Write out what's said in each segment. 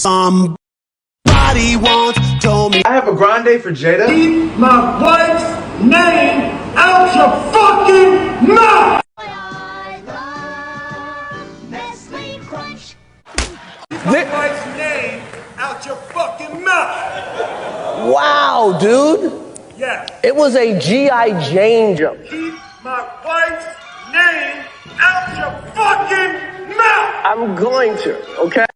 Somebody once told me I have a grande for Jada. Keep my wife's name out your fucking mouth! Keep my wife's name out your fucking mouth! Wow, dude. Yes. It was a G.I. Jane jump. Keep my wife's name out your fucking mouth! I'm going to, okay?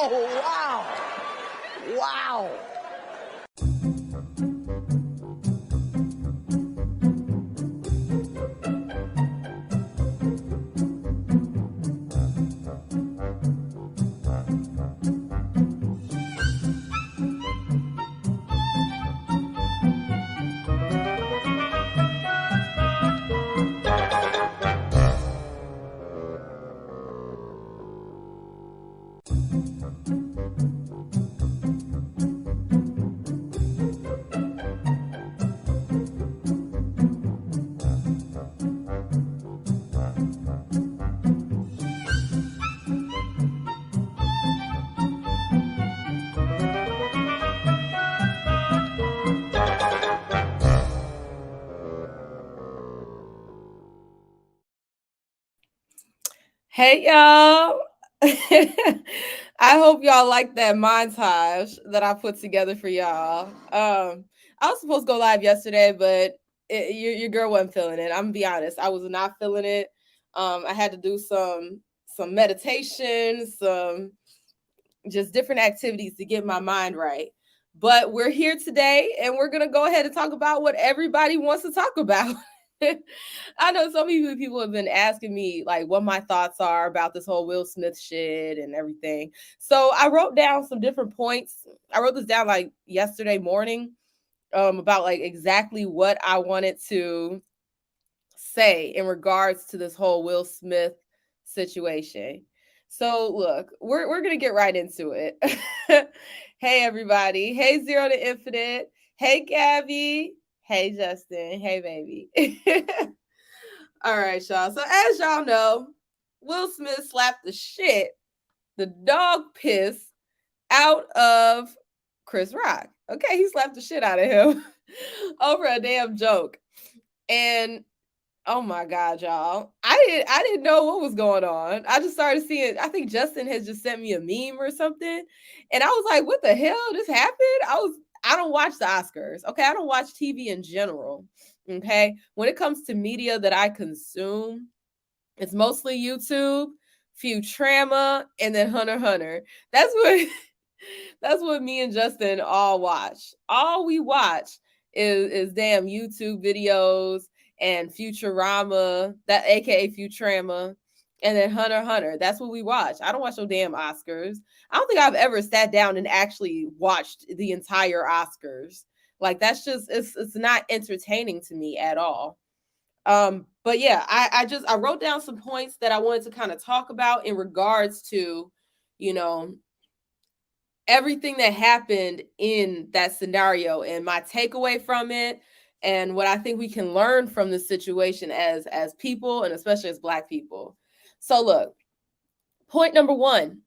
Oh, wow. Wow. Hey, y'all. I hope y'all like that montage that I put together for y'all. I was supposed to go live yesterday, but your girl wasn't feeling it. I'm gonna be honest. I was not feeling it. I had to do some meditation, some just different activities to get my mind right. But we're here today, and we're gonna go ahead and talk about what everybody wants to talk about. I know so many people have been asking me like what my thoughts are about this whole Will Smith shit and everything. So I wrote down some different points. I wrote this down like yesterday morning about like exactly what I wanted to say in regards to this whole Will Smith situation. So look, we're gonna get right into it. Hey everybody. Hey Zero to Infinite. Hey Gabby. Hey, Justin. Hey, baby. All right, y'all. So as y'all know, Will Smith slapped the dog piss out of Chris Rock. Okay, he slapped the shit out of him over a damn joke. And oh my God, y'all. I didn't know what was going on. I just started seeing, I think Justin has just sent me a meme or something. And I was like, what the hell? This happened? I don't watch the Oscars. Okay. I don't watch TV in general. Okay. When it comes to media that I consume, it's mostly YouTube, Futurama, and then Hunter x Hunter. That's what me and Justin all watch. All we watch is damn YouTube videos and Futurama, that aka Futurama, and then Hunter x Hunter. That's what we watch. I don't watch no damn Oscars. I don't think I've ever sat down and actually watched the entire Oscars. Like that's just it's not entertaining to me at all. But yeah, I wrote down some points that I wanted to kind of talk about in regards to, you know, everything that happened in that scenario and my takeaway from it and what I think we can learn from this situation as people and especially as Black people. So look, point number 1,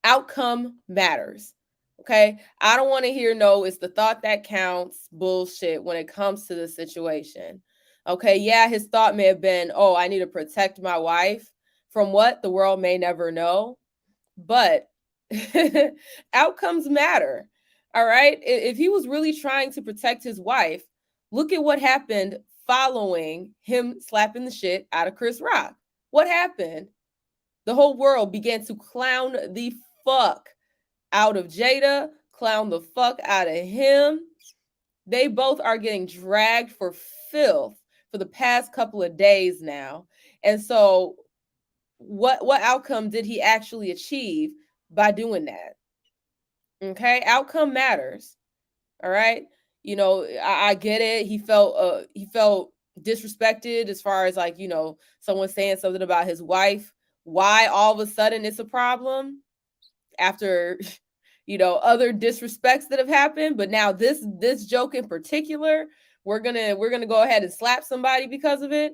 outcome matters. Okay. I don't want to hear no, it's the thought that counts bullshit when it comes to this situation. Okay. Yeah. His thought may have been, oh, I need to protect my wife from what the world may never know, but outcomes matter. All right. If he was really trying to protect his wife, look at what happened following him slapping the shit out of Chris Rock. What happened? The whole world began to clown the fuck out of Jada, clown the fuck out of him. They both are getting dragged for filth for the past couple of days now. And so what outcome did he actually achieve by doing that? Okay, outcome matters. All right. You know, I get it. He felt disrespected as far as like, you know, someone saying something about his wife. Why all of a sudden it's a problem after, you know, other disrespects that have happened. But now this joke in particular, we're gonna go ahead and slap somebody because of it.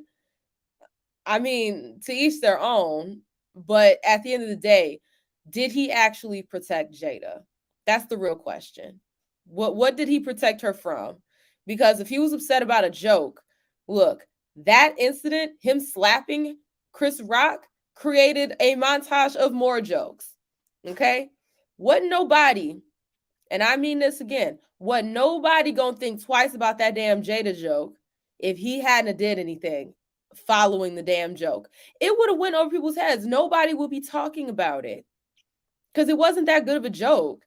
I mean, to each their own, but at the end of the day, did he actually protect Jada? That's the real question. What did he protect her from? Because if he was upset about a joke, look, that incident, him slapping Chris Rock, created a montage of more jokes. Okay? What nobody, and I mean this again, what nobody gonna think twice about that damn Jada joke if he hadn't did anything following the damn joke. It would have went over people's heads. Nobody would be talking about it because it wasn't that good of a joke.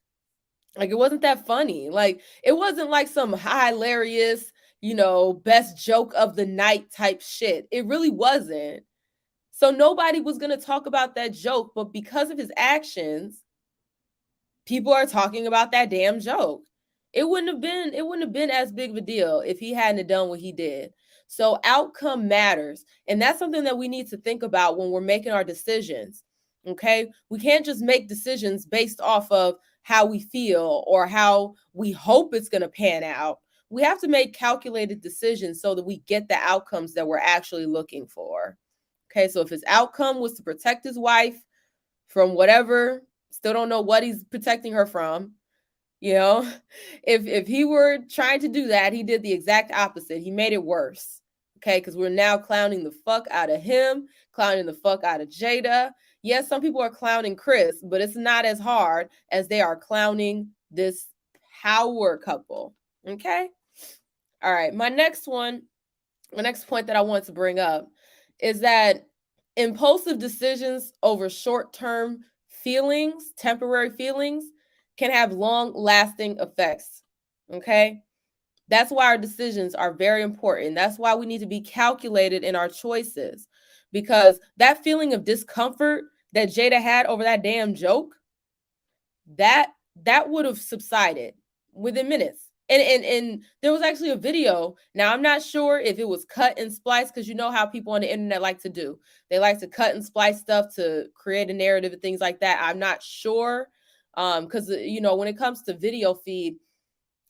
Like, it wasn't that funny. Like, it wasn't like some hilarious, best joke of the night type shit. It really wasn't. So nobody was going to talk about that joke, but because of his actions, people are talking about that damn joke. It wouldn't have been as big of a deal if he hadn't done what he did. So outcome matters. And that's something that we need to think about when we're making our decisions. Okay? We can't just make decisions based off of how we feel or how we hope it's going to pan out. We have to make calculated decisions so that we get the outcomes that we're actually looking for. Okay? So if his outcome was to protect his wife from whatever, still don't know what he's protecting her from. If he were trying to do that, he did the exact opposite. He made it worse. Okay, because we're now clowning the fuck out of him, clowning the fuck out of Jada. Yes, some people are clowning Chris, but it's not as hard as they are clowning this power couple. Okay? All right, my next point that I want to bring up is that impulsive decisions over short-term feelings, temporary feelings, can have long-lasting effects. Okay? That's why our decisions are very important. That's why we need to be calculated in our choices, because that feeling of discomfort that Jada had over that damn joke, that would have subsided within minutes. And there was actually a video. Now, I'm not sure if it was cut and spliced, because you know how people on the internet like to do. They like to cut and splice stuff to create a narrative and things like that. I'm not sure. Because, when it comes to video feed,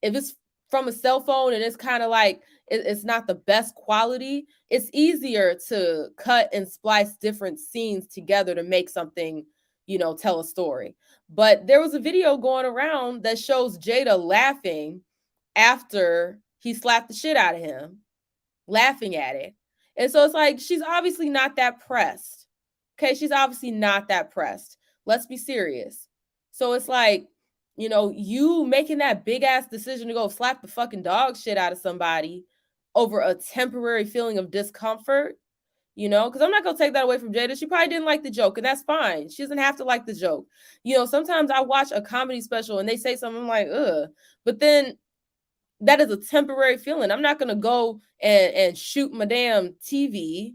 if it's from a cell phone and it's kind of like it's not the best quality, it's easier to cut and splice different scenes together to make something, tell a story. But there was a video going around that shows Jada laughing after he slapped the shit out of him, laughing at it. And so it's like, she's obviously not that pressed. Okay, she's obviously not that pressed. Let's be serious. So it's like, you making that big ass decision to go slap the fucking dog shit out of somebody over a temporary feeling of discomfort, because I'm not going to take that away from Jada. She probably didn't like the joke, and that's fine. She doesn't have to like the joke. Sometimes I watch a comedy special and they say something, I'm like, ugh. But then that is a temporary feeling. I'm not going to go and shoot my damn TV.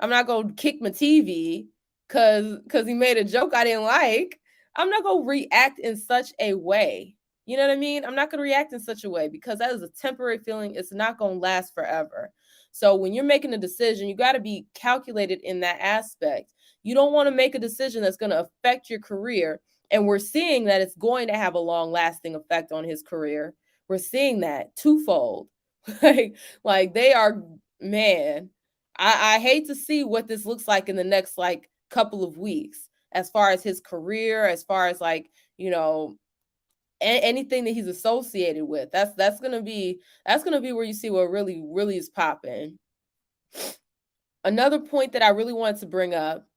I'm not going to kick my TV because he made a joke I didn't like. I'm not going to react in such a way. You know what I mean? I'm not going to react in such a way because that is a temporary feeling. It's not going to last forever. So when you're making a decision, you got to be calculated in that aspect. You don't want to make a decision that's going to affect your career. And we're seeing that it's going to have a long-lasting effect on his career. We're seeing that twofold. like they are, man, I hate to see what this looks like in the next couple of weeks, as far as his career, as far as anything that he's associated with. That's gonna be where you see what really, really is popping. Another point that I really wanted to bring up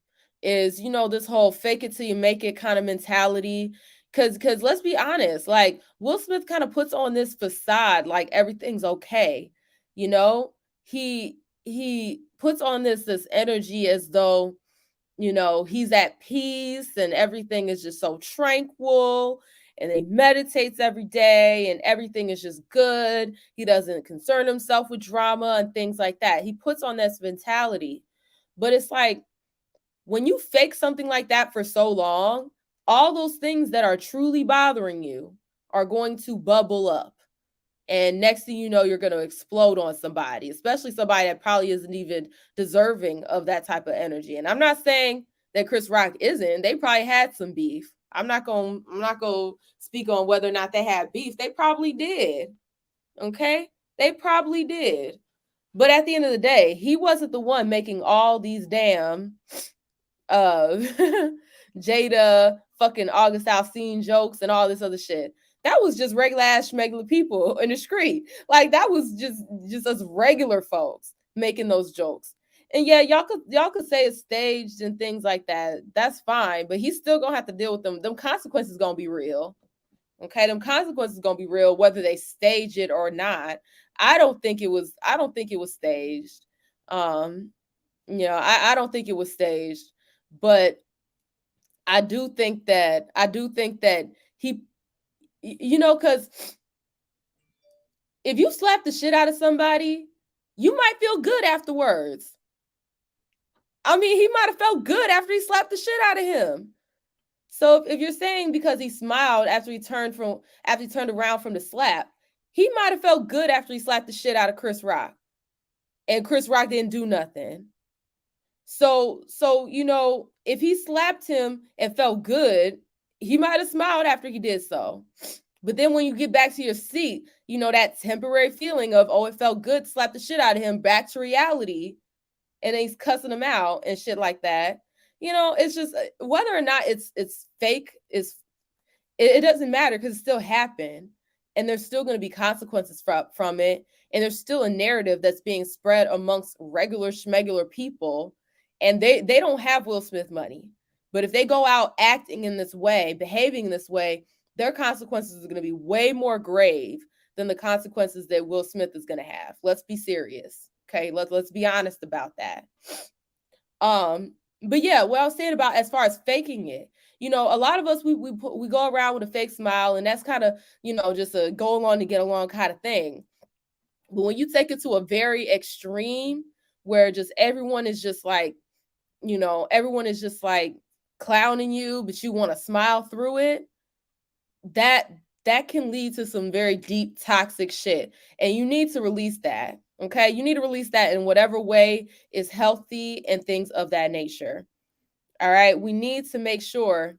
is, this whole fake it till you make it kind of mentality. Cause let's be honest, Will Smith kind of puts on this facade like everything's okay. He puts on this energy as though, he's at peace and everything is just so tranquil, and he meditates every day and everything is just good. He doesn't concern himself with drama and things like that. He puts on this mentality. But it's like, when you fake something like that for so long, all those things that are truly bothering you are going to bubble up. And next thing you know, you're going to explode on somebody, especially somebody that probably isn't even deserving of that type of energy. And I'm not saying that Chris Rock isn't. They probably had some beef. I'm not going to speak on whether or not they had beef. They probably did. Okay? They probably did. But at the end of the day, he wasn't the one making all these damn Jada fucking August Alsine jokes and all this other shit. That was just regular ass schmegular people in the street. Like that was just us regular folks making those jokes. And yeah, y'all could say it's staged and things like that. That's fine, but he's still gonna have to deal with them. Them consequences gonna be real. Okay, them consequences gonna be real whether they stage it or not. I don't think it was staged. I don't think it was staged, but I do think that he, because if you slap the shit out of somebody, you might feel good afterwards. I mean, he might have felt good after he slapped the shit out of him. So if you're saying because he smiled after he turned around from the slap, he might have felt good after he slapped the shit out of Chris Rock, and Chris Rock didn't do nothing. So if he slapped him and felt good, he might have smiled after he did so. But then when you get back to your seat, that temporary feeling of, oh, it felt good to slap the shit out of him, back to reality, and then he's cussing him out and shit like that. It's just whether or not it's fake it doesn't matter because it still happened, and there's still going to be consequences from it, and there's still a narrative that's being spread amongst regular schmegular people, and they don't have Will Smith money. But if they go out acting in this way, behaving in this way, their consequences are going to be way more grave than the consequences that Will Smith is going to have. Let's be serious. Okay, let's be honest about that. But yeah, what I was saying about as far as faking it, a lot of us we go around with a fake smile, and that's kind of just a go along to get along kind of thing. But when you take it to a very extreme, where just everyone is just like clowning you, but you want to smile through it, that can lead to some very deep toxic shit, and you need to release that. Okay, you need to release that in whatever way is healthy and things of that nature. All right, we need to make sure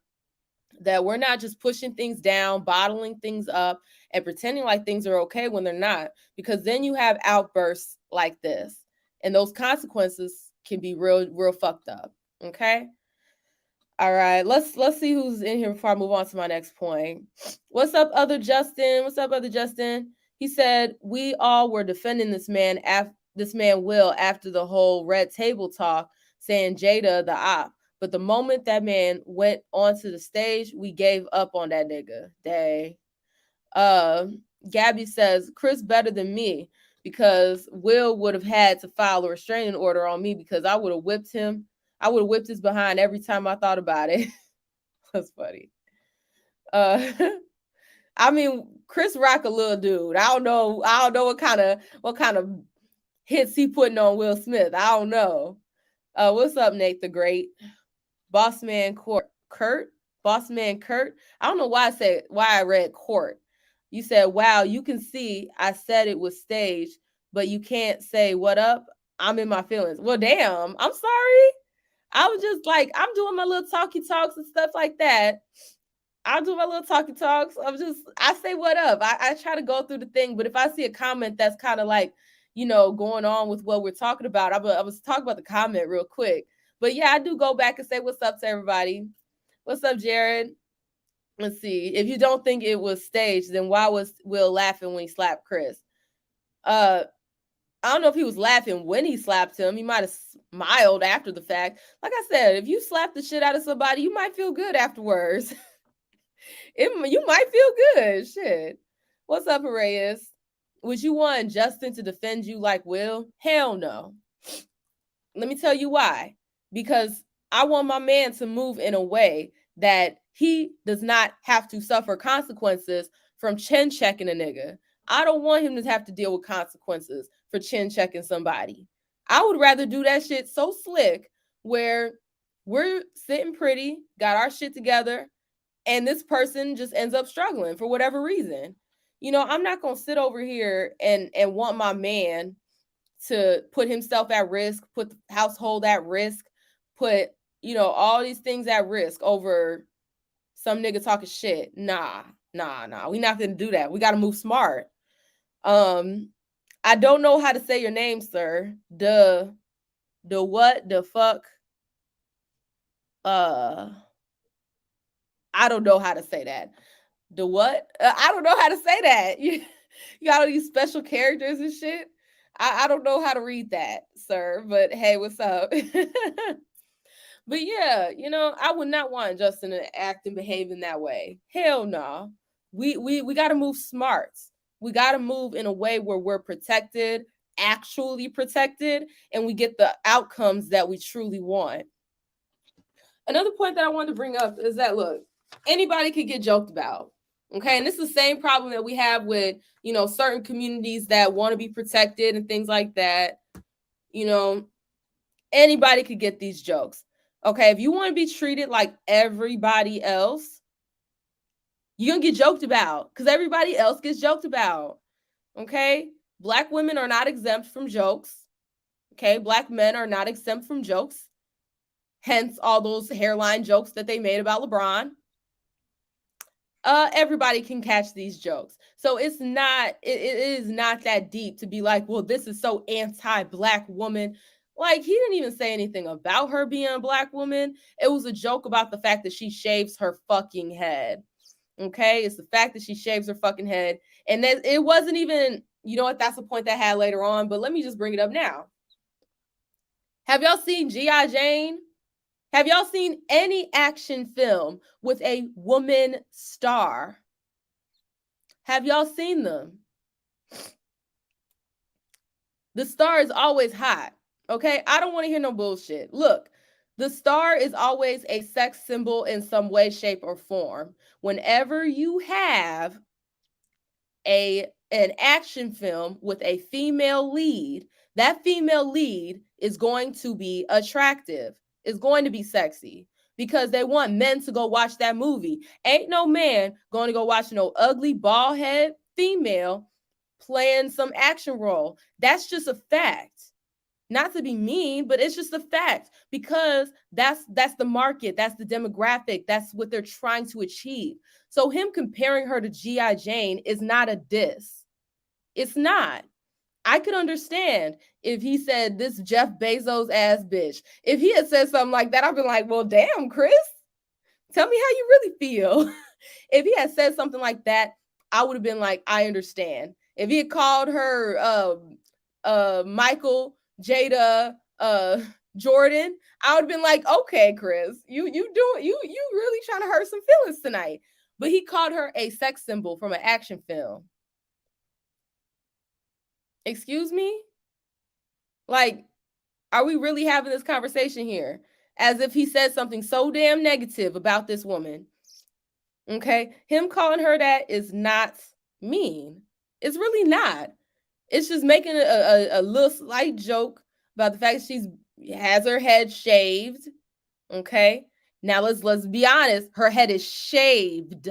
that we're not just pushing things down, bottling things up, and pretending like things are okay when they're not, because then you have outbursts like this, and those consequences can be real fucked up. Okay. All right, let's see who's in here before I move on to my next point. What's up, other Justin? What's up, other Justin? He said we all were defending this man Will after the whole red table talk, saying Jada the op. But the moment that man went onto the stage, we gave up on that nigga. Dang. Gabby says Chris better than me because Will would have had to file a restraining order on me because I would have whipped him. I would have whipped his behind every time I thought about it. That's funny. I mean, Chris Rock a little dude. I don't know what kind of hits he putting on Will Smith. I don't know. What's up, Nate the Great? Bossman Kurt? Bossman Kurt? I don't know why I read Court. You said, wow, you can see I said it was staged, but you can't say what up. I'm in my feelings. Well, damn, I'm sorry. I was just like, I'm doing my little talky talks and stuff like that. I'll do my little talky talks. I say what up. I try to go through the thing, but if I see a comment that's kind of like, going on with what we're talking about, I was talking about the comment real quick. But yeah, I do go back and say what's up to everybody. What's up, Jared? Let's see. If you don't think it was staged, then why was Will laughing when he slapped Chris? I don't know if he was laughing when he slapped him. He might have smiled after the fact. Like I said, if you slap the shit out of somebody, you might feel good afterwards. You might feel good. Shit. What's up, Reyes? Would you want Justin to defend you like Will? Hell no. Let me tell you why. Because I want my man to move in a way that he does not have to suffer consequences from chin checking a nigga. I don't want him to have to deal with consequences for chin checking somebody. I would rather do that shit so slick where we're sitting pretty, got our shit together, and this person just ends up struggling for whatever reason. I'm not going to sit over here and want my man to put himself at risk, put the household at risk, put, all these things at risk over some nigga talking shit. Nah. We not going to do that. We got to move smart. I I don't know how to say your name, sir. The what? The fuck? I don't know how to say that. The what? I don't know how to say that. You got all these special characters and shit. I don't know how to read that, sir. But hey, what's up? But yeah, I would not want Justin to act and behave in that way. Hell no. We got to move smart. We got to move in a way where we're protected, actually protected, and we get the outcomes that we truly want. Another point that I wanted to bring up is that, look, anybody could get joked about. Okay. And this is the same problem that we have with, certain communities that want to be protected and things like that. Anybody could get these jokes. Okay. If you want to be treated like everybody else, you're going to get joked about because everybody else gets joked about. Okay. Black women are not exempt from jokes. Okay. Black men are not exempt from jokes. Hence all those hairline jokes that they made about LeBron. Everybody can catch these jokes. So it is not that deep to be like, well, this is so anti-Black woman. Like, he didn't even say anything about her being a Black woman. It was a joke about the fact that she shaves her fucking head. Okay, it's the fact that she shaves her fucking head. And that it wasn't even, you know what, that's a point that I had later on, but let me just bring it up now. Have y'all seen G.I. Jane? Have y'all seen any action film with a woman star? Have y'all seen them? The star is always hot, okay? I don't want to hear no bullshit. Look, the star is always a sex symbol in some way, shape, or form. Whenever you have an action film with a female lead, that female lead is going to be attractive. It's going to be sexy because they want men to go watch that movie. Ain't no man going to go watch no ugly bald head female playing some action role. That's just a fact. Not to be mean, but it's just a fact because that's the market, that's the demographic, that's what they're trying to achieve. So him comparing her to G.I. Jane is not a diss. It's not. I could understand if he said this Jeff Bezos ass bitch. If he had said something like that, I'd be like, well, damn, Chris, tell me how you really feel. If he had said something like that, I would have been like, I understand. If he had called her Michael, Jada, Jordan, I would have been like, okay, Chris, you really trying to hurt some feelings tonight. But he called her a sex symbol from an action film. Excuse me? Like, are we really having this conversation here? As if he said something so damn negative about this woman. Okay? Him calling her that is not mean. It's really not. It's just making a little slight joke about the fact she has her head shaved. Okay? Now let's be honest. Her head is shaved.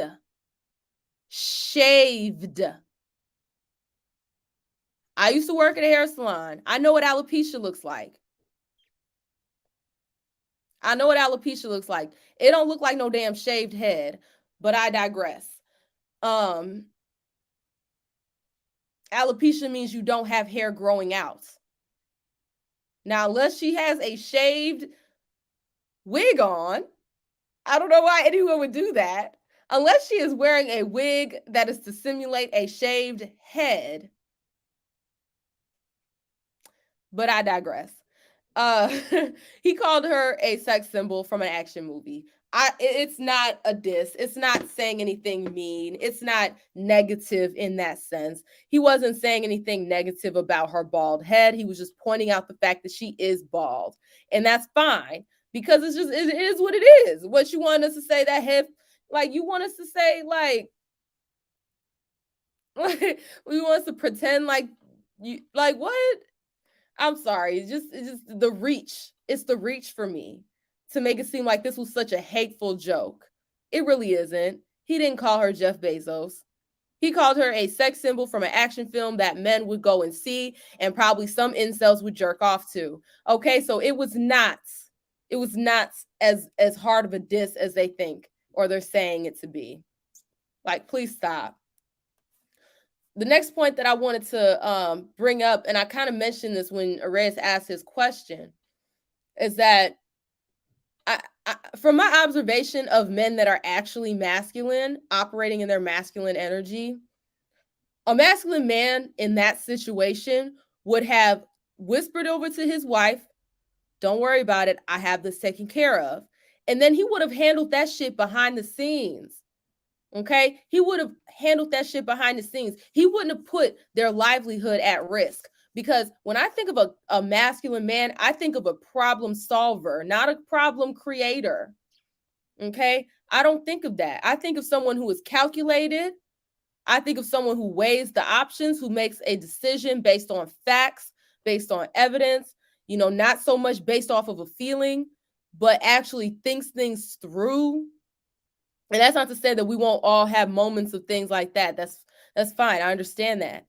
Shaved. I used to work at a hair salon. I know what alopecia looks like. I know what alopecia looks like. It don't look like no damn shaved head, but I digress. Alopecia means you don't have hair growing out. Now, unless she has a shaved wig on, I don't know why anyone would do that. Unless she is wearing a wig that is to simulate a shaved head. But I digress. He called her a sex symbol from an action movie. It's not a diss. It's not saying anything mean. It's not negative in that sense. He wasn't saying anything negative about her bald head. He was just pointing out the fact that she is bald. And that's fine because it is what it is. What you want us to say, that head, like you want us to say, like we want us to pretend like you, like what? I'm sorry. It's just the reach. It's the reach for me to make it seem like this was such a hateful joke. It really isn't. He didn't call her Jeff Bezos. He called her a sex symbol from an action film that men would go and see, and probably some incels would jerk off to. Okay, so it was not as hard of a diss as they think or they're saying it to be. Like, please stop. the next point that I wanted to bring up, and I kind of mentioned this when Arez asked his question, is that from my observation of men that are actually masculine, operating in their masculine energy, a masculine man in that situation would have whispered over to his wife, "Don't worry about it. I have this taken care of." And then he would have handled that shit behind the scenes. Okay? He would have handled that shit behind the scenes. He wouldn't have put their livelihood at risk. Because when I think of a masculine man, I think of a problem solver, not a problem creator. Okay? I don't think of that. I think of someone who is calculated. I think of someone who weighs the options, who makes a decision based on facts, based on evidence, not so much based off of a feeling, but actually thinks things through. And that's not to say that we won't all have moments of things like that. That's fine. I understand that.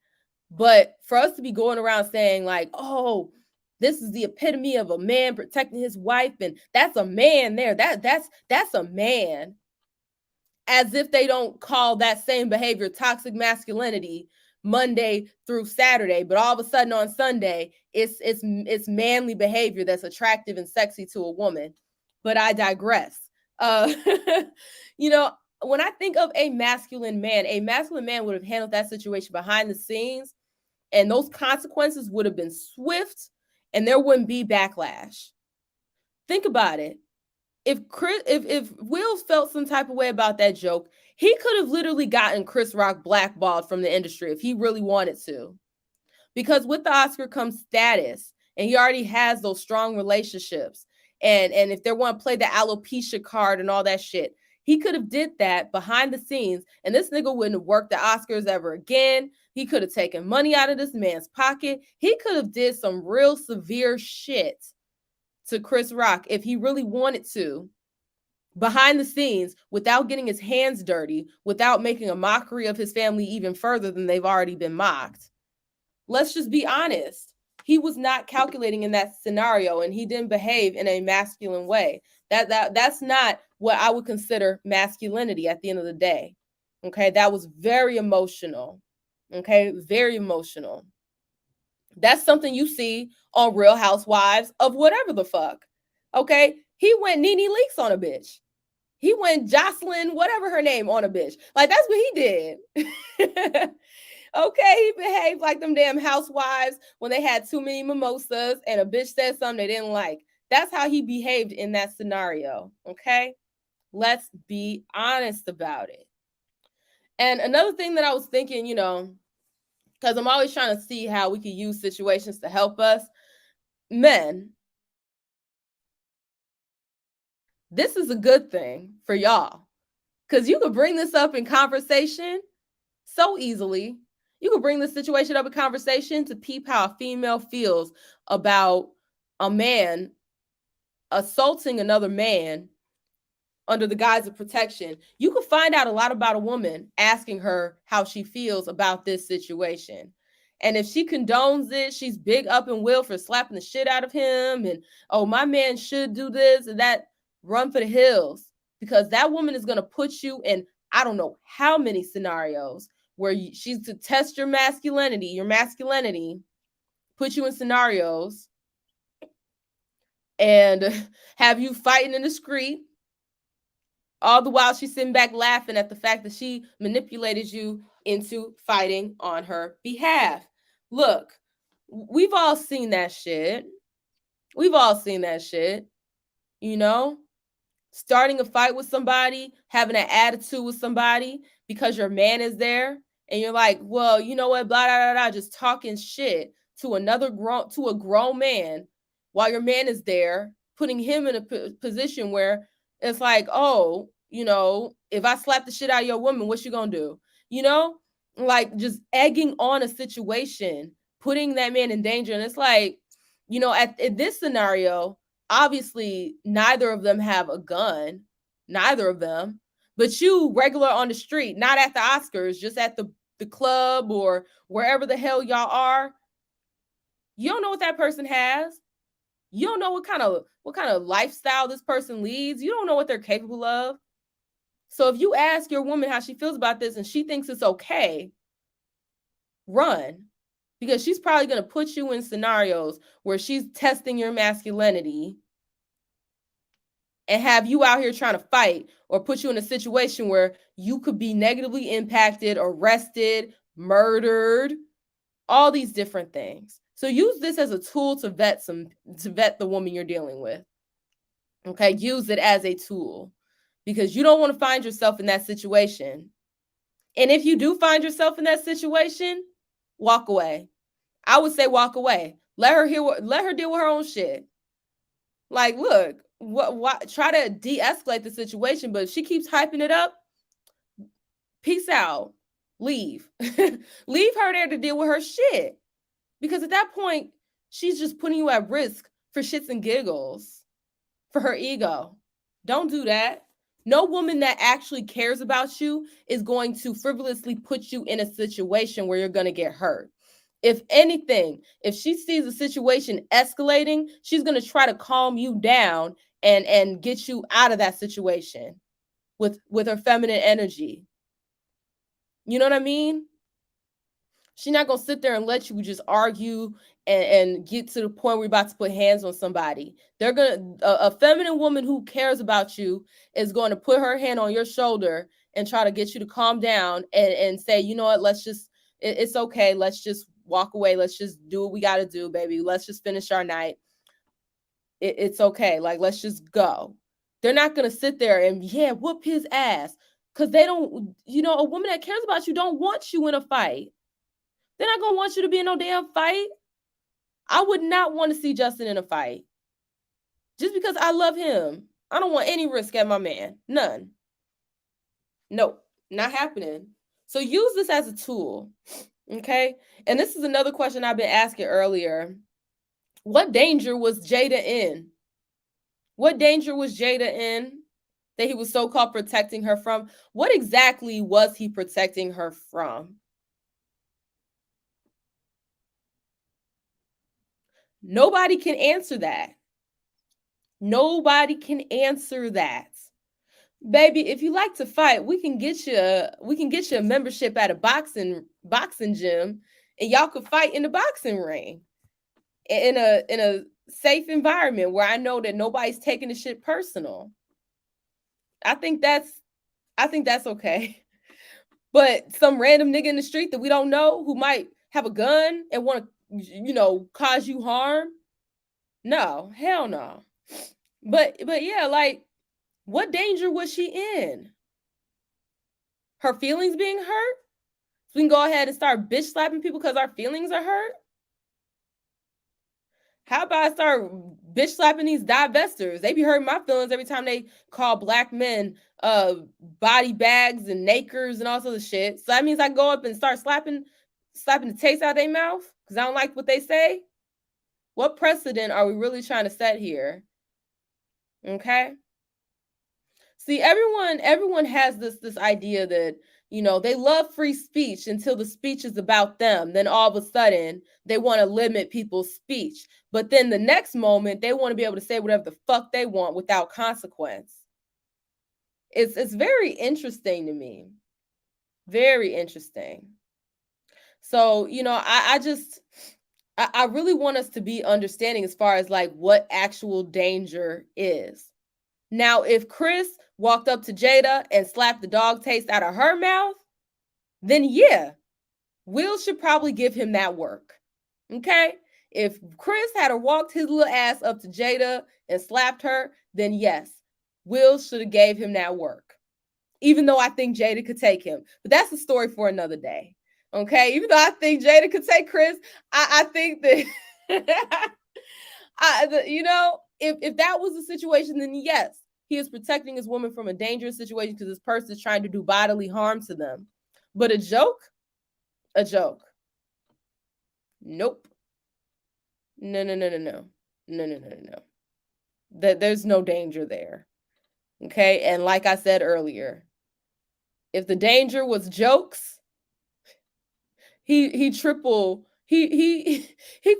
But for us to be going around saying like, "Oh, this is the epitome of a man protecting his wife, and that's a man there. That's a man," as if they don't call that same behavior toxic masculinity Monday through Saturday, but all of a sudden on Sunday, it's manly behavior that's attractive and sexy to a woman. But I digress. When I think of a masculine man would have handled that situation behind the scenes, and those consequences would have been swift, and there wouldn't be backlash. Think about it. If Wills felt some type of way about that joke, he could have literally gotten Chris Rock blackballed from the industry if he really wanted to. Because with the Oscar comes status, and he already has those strong relationships. And if they want to play the alopecia card and all that shit, he could have did that behind the scenes, and this nigga wouldn't have worked the Oscars ever again. He could have taken money out of this man's pocket. He could have did some real severe shit to Chris Rock if he really wanted to, behind the scenes, without getting his hands dirty, without making a mockery of his family even further than they've already been mocked. Let's just be honest. He was not calculating in that scenario, and he didn't behave in a masculine way. That's not what I would consider masculinity at the end of the day. Okay, that was very emotional. Okay, very emotional. That's something you see on Real Housewives of whatever the fuck. Okay, he went Nene Leakes on a bitch. He went Jocelyn, whatever her name, on a bitch. Like, that's what he did. Okay, he behaved like them damn housewives when they had too many mimosas and a bitch said something they didn't like. That's how he behaved in that scenario. Okay, let's be honest about it. And another thing that I was thinking, because I'm always trying to see how we can use situations to help us. Men, this is a good thing for y'all, because you could bring this up in conversation so easily. You could bring this situation up in conversation to peep how a female feels about a man assaulting another man under the guise of protection. You could find out a lot about a woman asking her how she feels about this situation. And if she condones it, she's big up and will for slapping the shit out of him, and, "Oh, my man should do this and that," run for the hills, because that woman is going to put you in I don't know how many scenarios where she's to test your masculinity, put you in scenarios and have you fighting in the street, all the while she's sitting back laughing at the fact that she manipulated you into fighting on her behalf. Look, we've all seen that shit. Starting a fight with somebody, having an attitude with somebody because your man is there, and you're like, "Well, you know what, blah, blah, blah, blah," just talking shit to a grown man while your man is there, putting him in a position where it's like, "Oh, if I slap the shit out of your woman, what you gonna do?" Like, just egging on a situation, putting that man in danger. And it's like, in this scenario, obviously neither of them have a gun, neither of them, but you regular on the street, not at the Oscars, just at the club or wherever the hell y'all are, you don't know what that person has. You don't know what kind of lifestyle this person leads. You don't know what they're capable of. So if you ask your woman how she feels about this and she thinks it's okay, run, because she's probably going to put you in scenarios where she's testing your masculinity and have you out here trying to fight, or put you in a situation where you could be negatively impacted, arrested, murdered, all these different things. So use this as a tool to vet the woman you're dealing with. Okay, use it as a tool, because you don't want to find yourself in that situation. And if you do find yourself in that situation, walk away. I would say walk away. Let her deal with her own shit. Like, look, what try to de-escalate the situation, but if she keeps hyping it up, peace out. Leave. Leave her there to deal with her shit. Because at that point, she's just putting you at risk for shits and giggles, for her ego. Don't do that. No woman that actually cares about you is going to frivolously put you in a situation where you're going to get hurt. If anything, if she sees a situation escalating, she's going to try to calm you down and get you out of that situation with her feminine energy. You know what I mean? She's not going to sit there and let you just argue and get to the point where you're about to put hands on somebody. They're going to, a feminine woman who cares about you is going to put her hand on your shoulder and try to get you to calm down and say, you know what, it's okay. Let's just walk away. Let's just do what we got to do, baby. Let's just finish our night. It's okay. Like, let's just go. They're not going to sit there and, whoop his ass. Because they don't, a woman that cares about you don't want you in a fight. They're not going to want you to be in no damn fight. I would not want to see Justin in a fight. Just because I love him. I don't want any risk at my man. None. Nope. Not happening. So use this as a tool. Okay? And this is another question I've been asking earlier. What danger was Jada in? What danger was Jada in that he was so-called protecting her from? What exactly was he protecting her from? Nobody can answer that. Nobody can answer that. Baby, if you like to fight, we can get you a membership at a boxing gym, and y'all could fight in the boxing ring in a safe environment where I know that nobody's taking the shit personal. I think that's okay. But some random nigga in the street that we don't know who might have a gun and want to, cause you harm. No, hell no. But yeah, like, what danger was she in? Her feelings being hurt? So we can go ahead and start bitch slapping people because our feelings are hurt? How about I start bitch slapping these divestors? They be hurting my feelings every time they call black men body bags and nakers and all sorts of shit. So that means I go up and start slapping the taste out of their mouth because I don't like what they say. What precedent are we really trying to set here? Okay. See, everyone has this idea that, they love free speech until the speech is about them. Then all of a sudden they want to limit people's speech. But then the next moment they want to be able to say whatever the fuck they want without consequence. It's very interesting to me. Very interesting. So, I really want us to be understanding as far as like what actual danger is. Now, if Chris walked up to Jada and slapped the dog taste out of her mouth, then yeah, Will should probably give him that work. Okay? If Chris had walked his little ass up to Jada and slapped her, then yes, Will should have gave him that work. Even though I think Jada could take him. But that's a story for another day. Okay? Even though I think Jada could take Chris, I think that if that was the situation, then yes, he is protecting his woman from a dangerous situation because this person is trying to do bodily harm to them. But a joke? Nope. No. There's no danger there. Okay? And like I said earlier, if the danger was jokes, he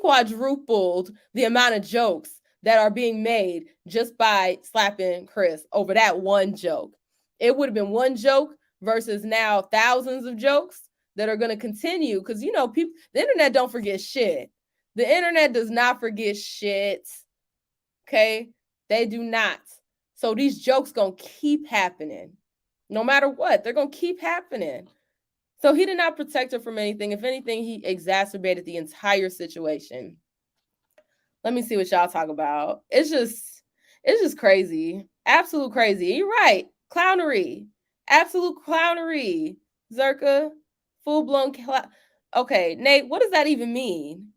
quadrupled the amount of jokes that are being made just by slapping Chris over that one joke. It would have been one joke versus now thousands of jokes. that are going to continue, because people, the internet don't forget shit. The internet does not forget shit. Okay, they do not. So these jokes gonna keep happening, no matter what. They're gonna keep happening. So he did not protect her from anything. If anything, he exacerbated the entire situation. Let me see what y'all talk about. It's just crazy. Absolute crazy. You're right. Clownery. Absolute clownery. Zerka. Full-blown Okay, Nate, what does that even mean?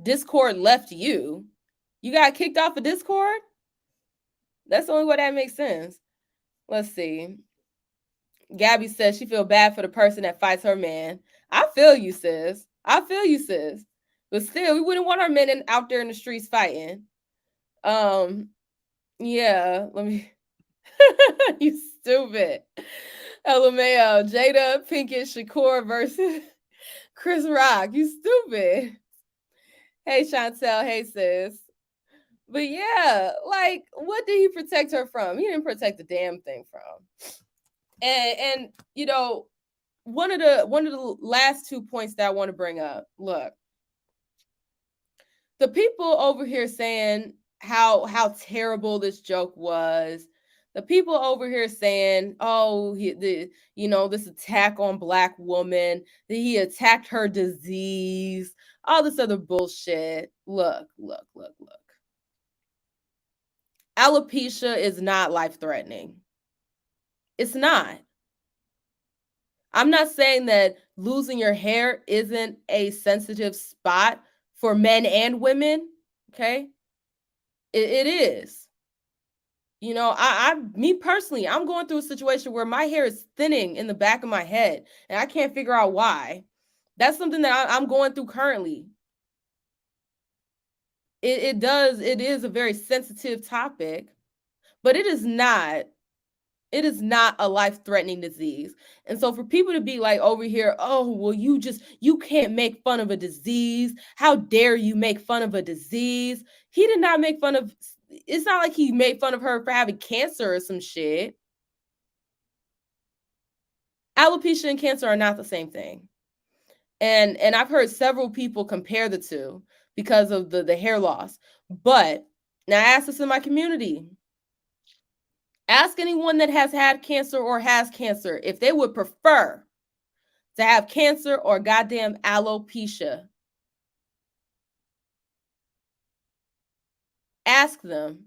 Discord left you. You got kicked off of Discord? That's the only way that makes sense. Let's see. Gabby says she feel bad for the person that fights her man. I feel you, sis. I feel you, sis. But still, we wouldn't want our men out there in the streets fighting. Yeah, let me. You stupid. LMAO, Jada Pinkett Shakur versus Chris Rock. You stupid. Hey, Chantel. Hey, sis. But yeah, like, what did he protect her from? He didn't protect the damn thing from. And one of the last 2 points that I want to bring up. Look, the people over here saying how terrible this joke was. The people over here saying, oh, this attack on Black woman, that he attacked her disease, all this other bullshit. Look. Alopecia is not life-threatening. It's not. I'm not saying that losing your hair isn't a sensitive spot for men and women. Okay. It is. Me personally, I'm going through a situation where my hair is thinning in the back of my head and I can't figure out why. That's something that I'm going through currently. It is a very sensitive topic, but it is not a life-threatening disease. And so for people to be like over here, oh, well, you can't make fun of a disease. How dare you make fun of a disease? He did not make fun of, it's not like he made fun of her for having cancer or some shit. Alopecia and cancer are not the same thing. And I've heard several people compare the two because of the hair loss. But now I asked this in my community. Ask anyone that has had cancer or has cancer if they would prefer to have cancer or goddamn alopecia. Ask them,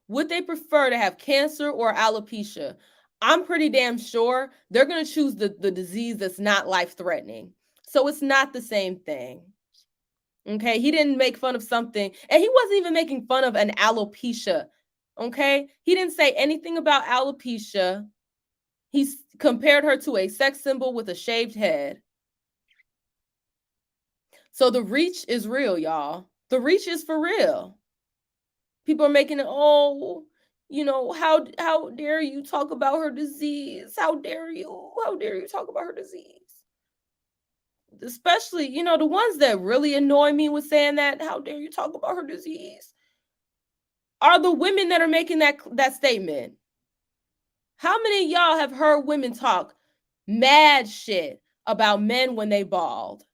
would they prefer to have cancer or alopecia? I'm pretty damn sure they're going to choose the disease that's not life-threatening. So it's not the same thing. Okay, he didn't make fun of something, and he wasn't even making fun of an alopecia. Okay, he didn't say anything about alopecia. He compared her to a sex symbol with a shaved head. So the reach is real, y'all. The reach is for real. People are making it, oh, how dare you talk about her disease? How dare you talk about her disease? Especially, the ones that really annoy me with saying that, how dare you talk about her disease, are the women that are making that statement. How many of y'all have heard women talk mad shit about men when they bald?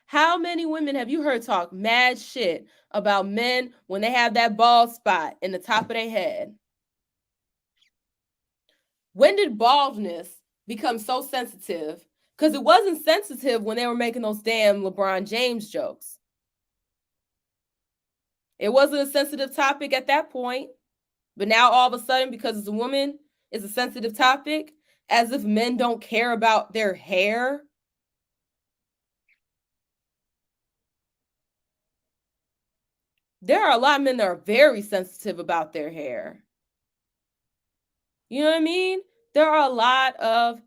How many women have you heard talk mad shit about men when they have that bald spot in the top of their head? When did baldness become so sensitive? Because it wasn't sensitive when they were making those damn LeBron James jokes. It wasn't a sensitive topic at that point. But now all of a sudden, because it's a woman, it's a sensitive topic, as if men don't care about their hair. There are a lot of men that are very sensitive about their hair. You know what I mean? There are a lot of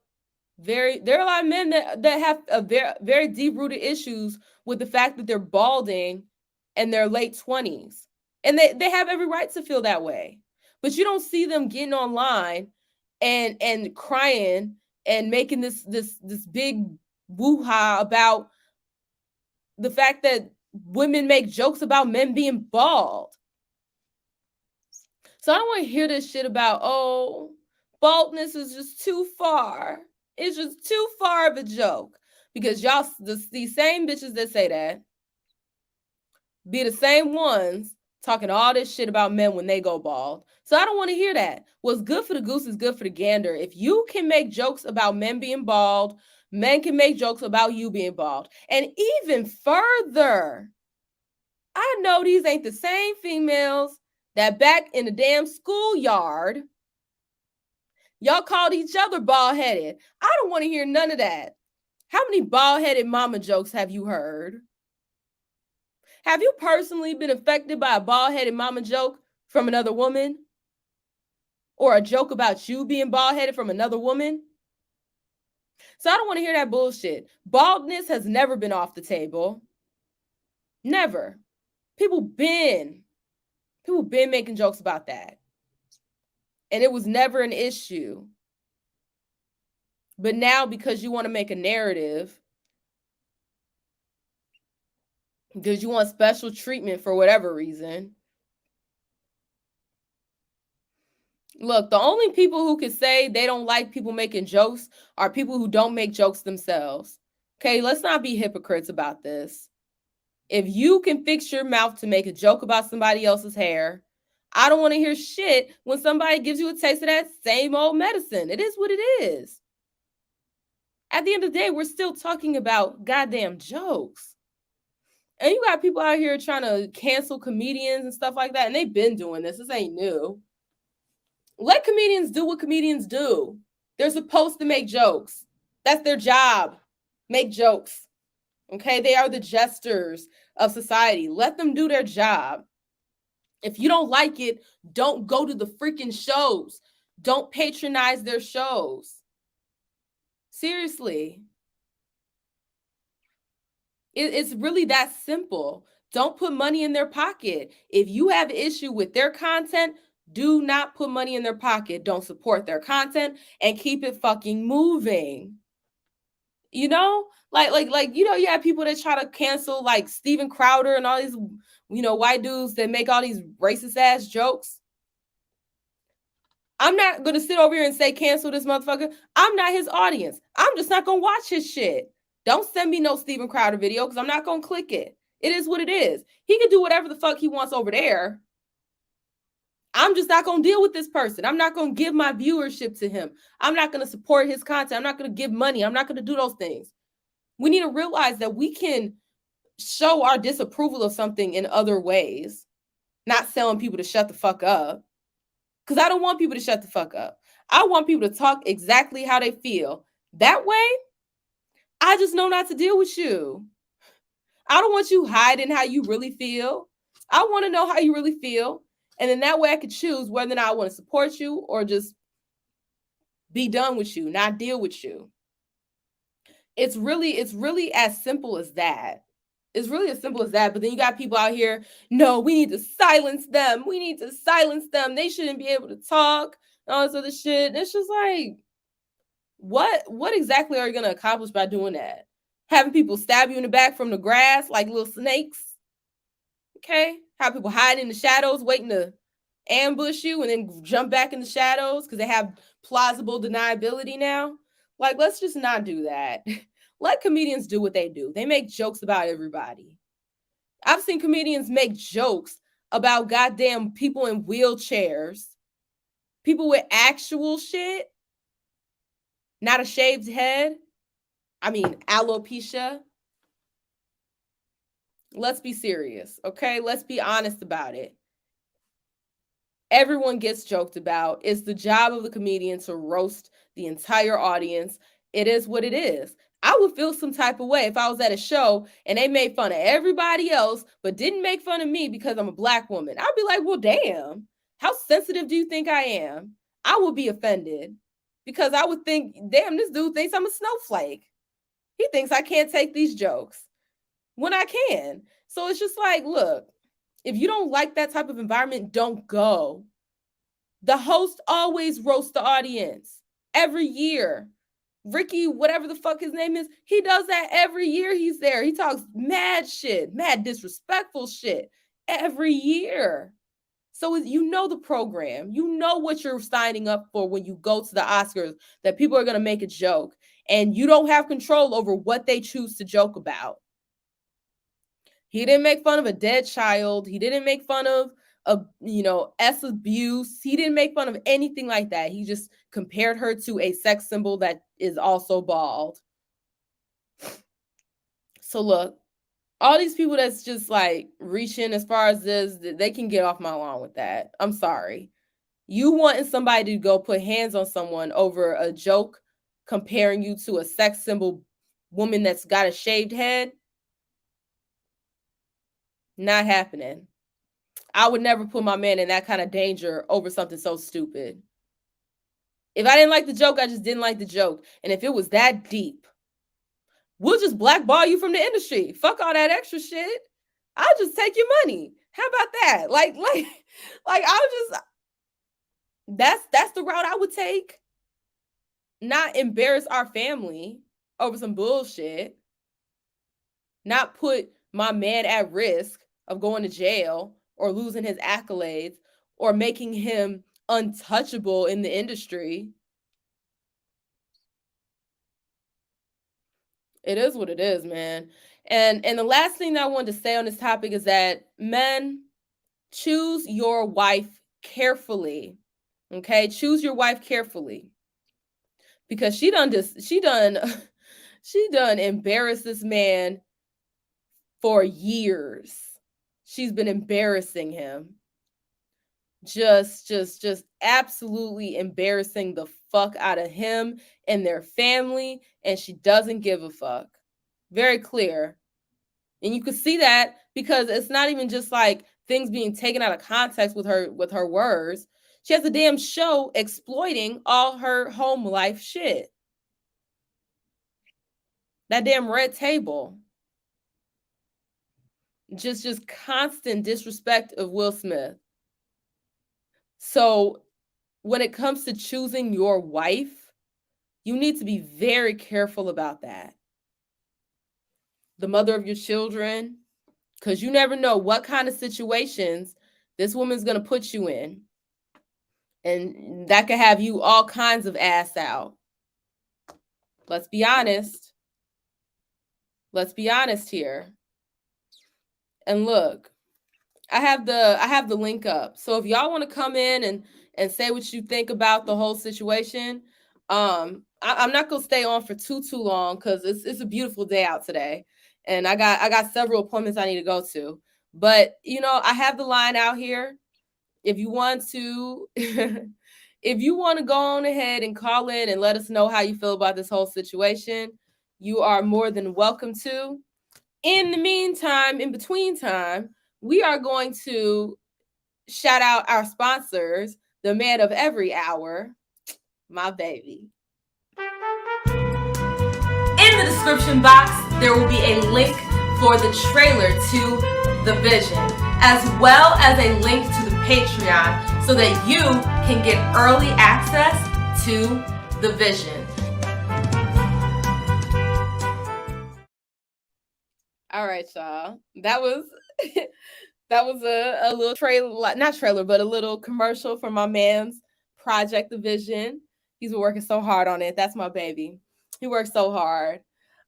men that have a very, very deep-rooted issues with the fact that they're balding in their late 20s. And they have every right to feel that way. But you don't see them getting online and crying and making this big woo-ha about the fact that women make jokes about men being bald. So I don't want to hear this shit about, oh, baldness is just too far. It's just too far of a joke. Because y'all, these same bitches that say that be the same ones talking all this shit about men when they go bald. So I don't want to hear that. What's good for the goose is good for the gander. If you can make jokes about men being bald, men can make jokes about you being bald. And even further, I know these ain't the same females that back in the damn schoolyard, y'all called each other bald-headed. I don't want to hear none of that. How many bald-headed mama jokes have you heard? Have you personally been affected by a bald-headed mama joke from another woman? Or a joke about you being bald-headed from another woman? So I don't want to hear that bullshit. Baldness has never been off the table. Never. People been making jokes about that. And it was never an issue. But now, because you want to make a narrative, because you want special treatment for whatever reason. Look, the only people who can say they don't like people making jokes are people who don't make jokes themselves. Okay, let's not be hypocrites about this. If you can fix your mouth to make a joke about somebody else's hair, I don't want to hear shit when somebody gives you a taste of that same old medicine. It is what it is. At the end of the day, we're still talking about goddamn jokes. And you got people out here trying to cancel comedians and stuff like that, and they've been doing this. This ain't new. Let comedians do what comedians do. They're supposed to make jokes. That's their job. Make jokes. Okay? They are the jesters of society. Let them do their job. If you don't like it, don't go to the freaking shows. Don't patronize their shows. Seriously. It's really that simple. Don't put money in their pocket. If you have an issue with their content, do not put money in their pocket. Don't support their content and keep it fucking moving. You know, you have people that try to cancel like Steven Crowder and all these, white dudes that make all these racist ass jokes. I'm not going to sit over here and say cancel this motherfucker. I'm not his audience. I'm just not going to watch his shit. Don't send me no Steven Crowder video because I'm not going to click it. It is what it is. He can do whatever the fuck he wants over there. I'm just not going to deal with this person. I'm not going to give my viewership to him. I'm not going to support his content. I'm not going to give money. I'm not going to do those things. We need to realize that we can show our disapproval of something in other ways, not telling people to shut the fuck up. Because I don't want people to shut the fuck up. I want people to talk exactly how they feel. That way, I just know not to deal with you. I don't want you hiding how you really feel. I want to know how you really feel. And then that way I could choose whether or not I want to support you or just be done with you, not deal with you. It's really as simple as that. It's really as simple as that. But then you got people out here, no, we need to silence them. We need to silence them. They shouldn't be able to talk. All this other shit. And it's just like, what exactly are you going to accomplish by doing that? Having people stab you in the back from the grass like little snakes? Okay? Have people hide in the shadows waiting to ambush you and then jump back in the shadows because they have plausible deniability now? Like, let's just not do that. Let comedians do what they do. They make jokes about everybody. I've seen comedians make jokes about goddamn people in wheelchairs, people with actual shit, not a shaved head. I mean, alopecia. Let's be serious, okay? Let's be honest about it. Everyone gets joked about. It's the job of the comedian to roast the entire audience. It is what it is. I would feel some type of way if I was at a show and they made fun of everybody else, but didn't make fun of me because I'm a Black woman. I'd be like, well, damn, how sensitive do you think I am? I would be offended because I would think, damn, this dude thinks I'm a snowflake. He thinks I can't take these jokes when I can. So it's just like, look, if you don't like that type of environment, don't go. The host always roasts the audience every year. Ricky, whatever the fuck his name is, he does that every year he's there. He talks mad shit, mad disrespectful shit every year. So you know the program. You know what you're signing up for when you go to the Oscars, that people are going to make a joke and you don't have control over what they choose to joke about. He didn't make fun of a dead child. He didn't make fun of S abuse. He didn't make fun of anything like that. He just compared her to a sex symbol that is also bald. So look, all these people that's just like reaching as far as this, they can get off my lawn with that. I'm sorry. You wanting somebody to go put hands on someone over a joke comparing you to a sex symbol woman that's got a shaved head? Not happening. I would never put my man in that kind of danger over something so stupid. If I didn't like the joke, I just didn't like the joke. And if it was that deep, we'll just blackball you from the industry. Fuck all that extra shit. I'll just take your money. How about that? Like I'll just, that's the route I would take. Not embarrass our family over some bullshit. Not put my man at risk of going to jail or losing his accolades or making him untouchable in the industry. It is what it is, man. And the last thing that I wanted to say on this topic is that men, choose your wife carefully. Okay? Choose your wife carefully. Because she done embarrassed this man for years. She's been embarrassing him. Just absolutely embarrassing the fuck out of him and their family, and she doesn't give a fuck. Very clear. And you can see that because it's not even just like things being taken out of context with her words. She has a damn show exploiting all her home life shit. That damn Red Table. Just constant disrespect of Will Smith. So when it comes to choosing your wife, you need to be very careful about that. The mother of your children, because you never know what kind of situations this woman's going to put you in. And that could have you all kinds of ass out. Let's be honest. Let's be honest here. And look, I have the link up. So if y'all want to come in and say what you think about the whole situation, I'm not gonna stay on for too long because it's a beautiful day out today, and I got several appointments I need to go to. But I have the line out here. If you want to, if you want to go on ahead and call in and let us know how you feel about this whole situation, you are more than welcome to. In the meantime, in between time, we are going to shout out our sponsors, the man of every hour, my baby. In the description box, there will be a link for the trailer to The Vision, as well as a link to the Patreon so that you can get early access to The Vision. All right, y'all. That was a little trailer, not trailer, but a little commercial for my man's project, The Vision. He's been working so hard on it. That's my baby. He works so hard.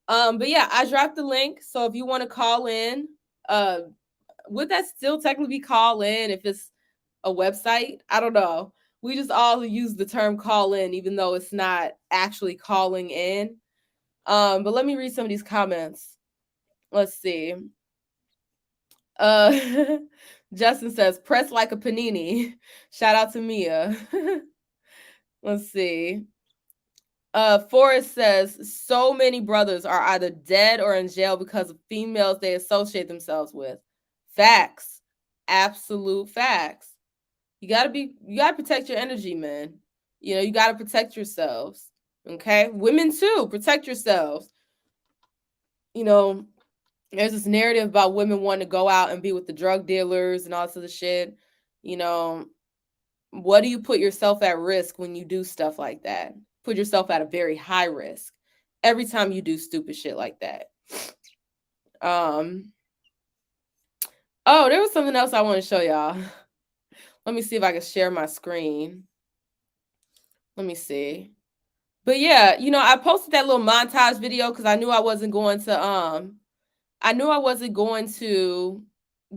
But yeah, I dropped the link. So if you want to call in, would that still technically be call in if it's a website? I don't know. We just all use the term call in, even though it's not actually calling in. But let me read some of these comments. Let's see. Justin says, press like a panini. Shout out to Mia. Let's see. Forrest says, so many brothers are either dead or in jail because of females they associate themselves with. Facts. Absolute facts. You gotta protect your energy, man. You gotta protect yourselves. Okay? Women too, protect yourselves. There's this narrative about women wanting to go out and be with the drug dealers and all this other shit. What do you put yourself at risk when you do stuff like that? Put yourself at a very high risk every time you do stupid shit like that. Oh, there was something else I want to show y'all. Let me see if I can share my screen. Let me see. But yeah, I posted that little montage video because I knew I wasn't going to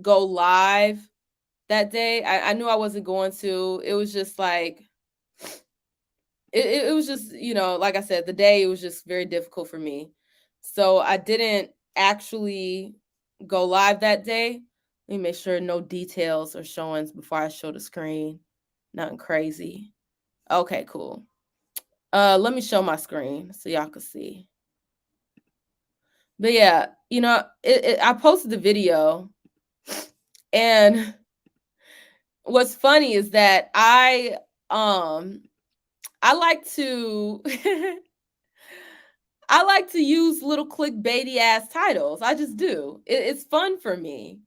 go live that day. I knew I wasn't going to. It was just like it was just, like I said, the day, it was just very difficult for me. So I didn't actually go live that day. Let me make sure no details are showing before I show the screen. Nothing crazy. Okay, cool. Let me show my screen so y'all can see. But yeah, I posted the video, and what's funny is that I like to I like to use little clickbaity ass titles. I just do. It's fun for me.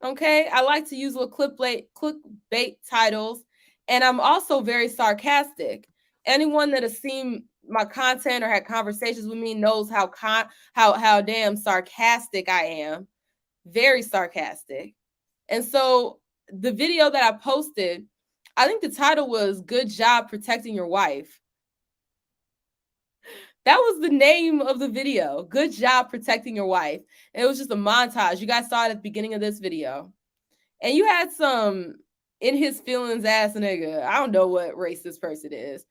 Okay, I like to use little clickbait titles, and I'm also very sarcastic. Anyone that has seen my content or had conversations with me knows how damn sarcastic I am. Very sarcastic. And so the video that I posted, I think the title was "Good Job Protecting Your Wife." That was the name of the video. Good job protecting your wife. And it was just a montage. You guys saw it at the beginning of this video. And you had some in his feelings ass nigga. I don't know what race this person is,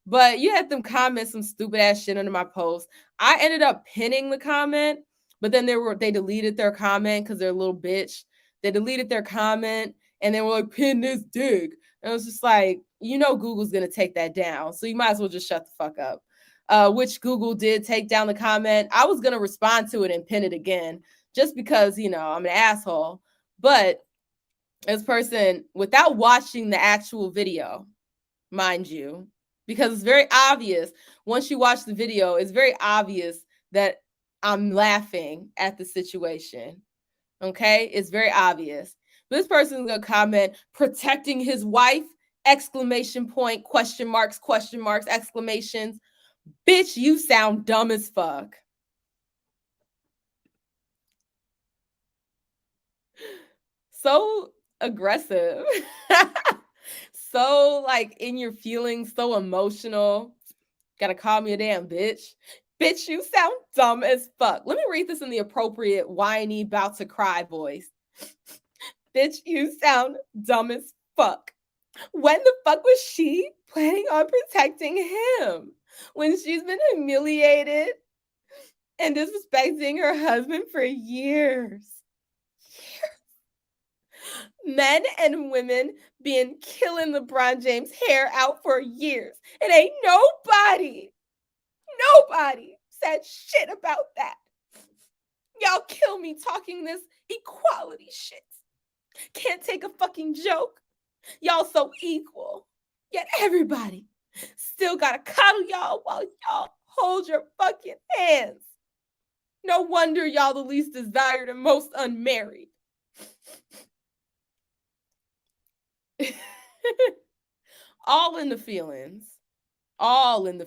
but you had them comment some stupid ass shit under my post. I ended up pinning the comment, but then they deleted their comment because they're a little bitch. They deleted their comment and they were like, pin this dick. And it was just like, Google's gonna take that down. So you might as well just shut the fuck up. Which Google did take down the comment. I was gonna respond to it and pin it again, just because I'm an asshole. But this person, without watching the actual video, mind you, because it's very obvious once you watch the video, it's very obvious that I'm laughing at the situation. Okay, it's very obvious. This person's gonna comment, protecting his wife, exclamation point, question marks, exclamations. Bitch, you sound dumb as fuck. So aggressive. So like in your feelings, so emotional. Gotta call me a damn bitch. Bitch, you sound dumb as fuck. Let me read this in the appropriate whiny, about to cry voice. Bitch, you sound dumb as fuck. When the fuck was she planning on protecting him? When she's been humiliated and disrespecting her husband for years. Men and women been killing LeBron James' hair out for years. It ain't nobody said shit about that. Y'all kill me talking this equality shit. Can't take a fucking joke. Y'all so equal. Yet everybody still gotta coddle y'all while y'all hold your fucking hands. No wonder y'all the least desired and most unmarried. All in the feelings. And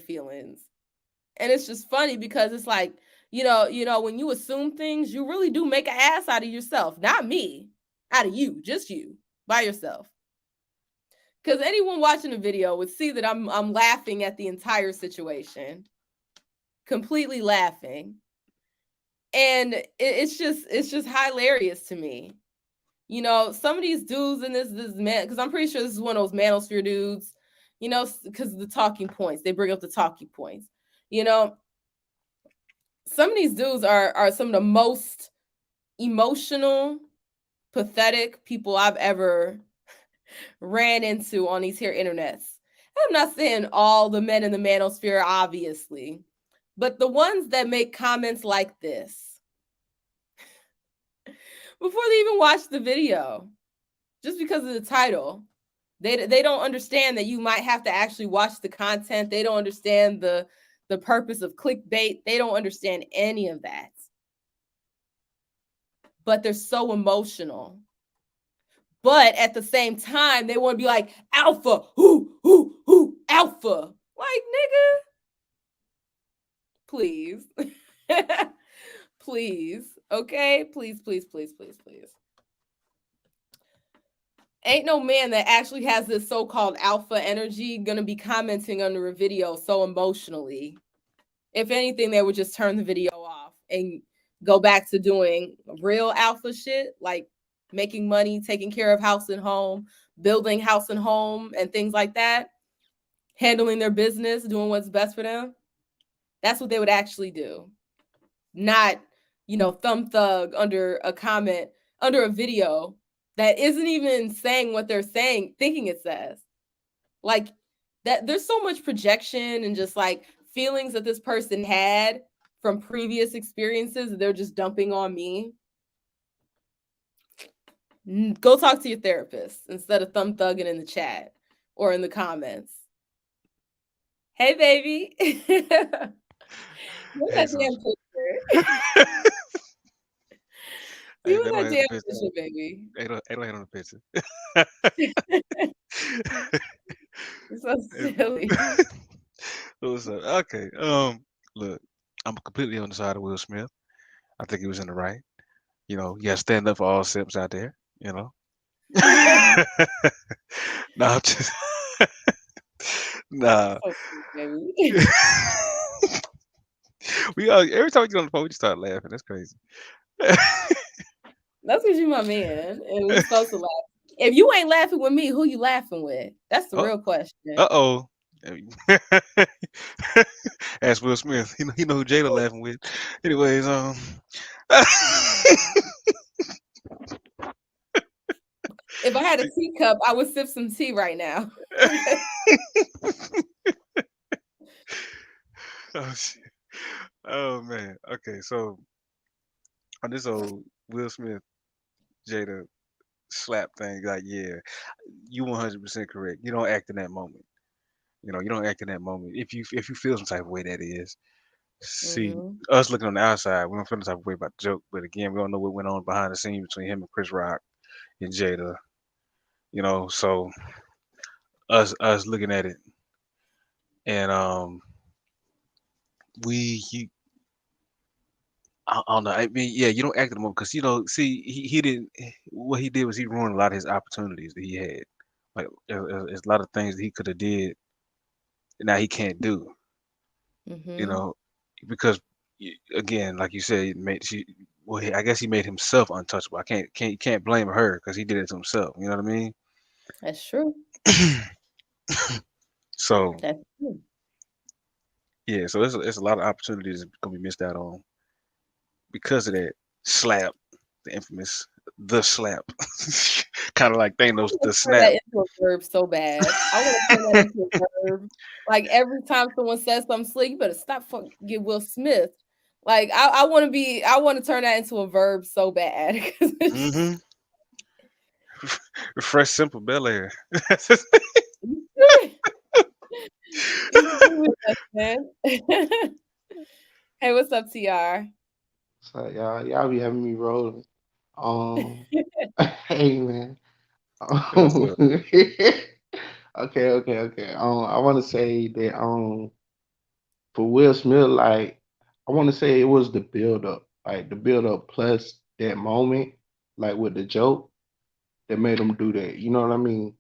it's just funny because it's like, when you assume things, you really do make an ass out of yourself. Not me. Out of you. Just you. By yourself. Because anyone watching the video would see that I'm laughing at the entire situation. Completely laughing. And it's just hilarious to me. Some of these dudes in this man, because I'm pretty sure this is one of those manosphere dudes, because of the talking points. They bring up the talking points. Some of these dudes are some of the most emotional, pathetic people I've ever ran into on these here internets. I'm not saying all the men in the manosphere, obviously, but the ones that make comments like this before they even watch the video, just because of the title. They don't understand that you might have to actually watch the content. They don't understand the purpose of clickbait. They don't understand any of that. But they're so emotional. But at the same time, they want to be like, alpha, who, alpha. Like, nigga, please. Please, okay? Please. ain't no man that actually has this so-called alpha energy gonna be commenting under a video so emotionally. If anything, they would just turn the video off and go back to doing real alpha shit, like making money, taking care of house and home, building house and home, and things like that, handling their business, doing what's best for them. That's what they would actually do. Not, thumb thug under a comment, under a video that isn't even saying what they're saying, thinking it says. Like that, there's so much projection and just like feelings that this person had from previous experiences that they're just dumping on me. Go talk to your therapist instead of thumb thugging in the chat or in the comments. Hey, baby. Look at that damn picture. You and that damn picture, baby. They don't hate on the picture. It's so silly. What's up? Okay. Look, I'm completely on the side of Will Smith. I think he was in the right. You gotta stand up for all simps out there. No, I'm just nah. So cute, baby. Every time we get on the phone, we just start laughing. That's crazy. That's because you my man, and we're supposed to laugh. If you ain't laughing with me, who you laughing with? That's the real question. Uh-oh. Ask Will Smith. He know who Jada laughing with. Anyways, if I had a teacup, I would sip some tea right now. Oh shit. Oh man. Okay, so on this old Will Smith Jada slap thing, like, yeah, you 100% correct. You don't act in that moment. You don't act in that moment. If you feel some type of way, that is. See, us looking on the outside, we don't feel the type of way about the joke. But again, we don't know what went on behind the scenes between him and Chris Rock and Jada. So us looking at it, and I don't know. I mean, yeah, you don't act in the moment because see, he didn't. What he did was he ruined a lot of his opportunities that he had. Like there's a lot of things that he could have did, and now he can't do. Because again, like you said, I guess he made himself untouchable. You can't blame her because he did it to himself. You know what I mean? That's true. So That's true. yeah, so there's a lot of opportunities that's gonna be missed out on because of that slap, the infamous the slap, kind of like Thanos the snap. That into a verb so bad. I want to turn that into a verb. Like every time someone says something slick, you better stop fucking Will Smith. Like I want to turn that into a verb so bad. Mm-hmm. Fresh, simple Bel Air. Hey, what's up, TR? So y'all be having me rolling. Hey man. What's up? Okay. I want to say that for Will Smith, like I want to say it was the build up, like the build up plus that moment, like with the joke that made him do that. You know what I mean?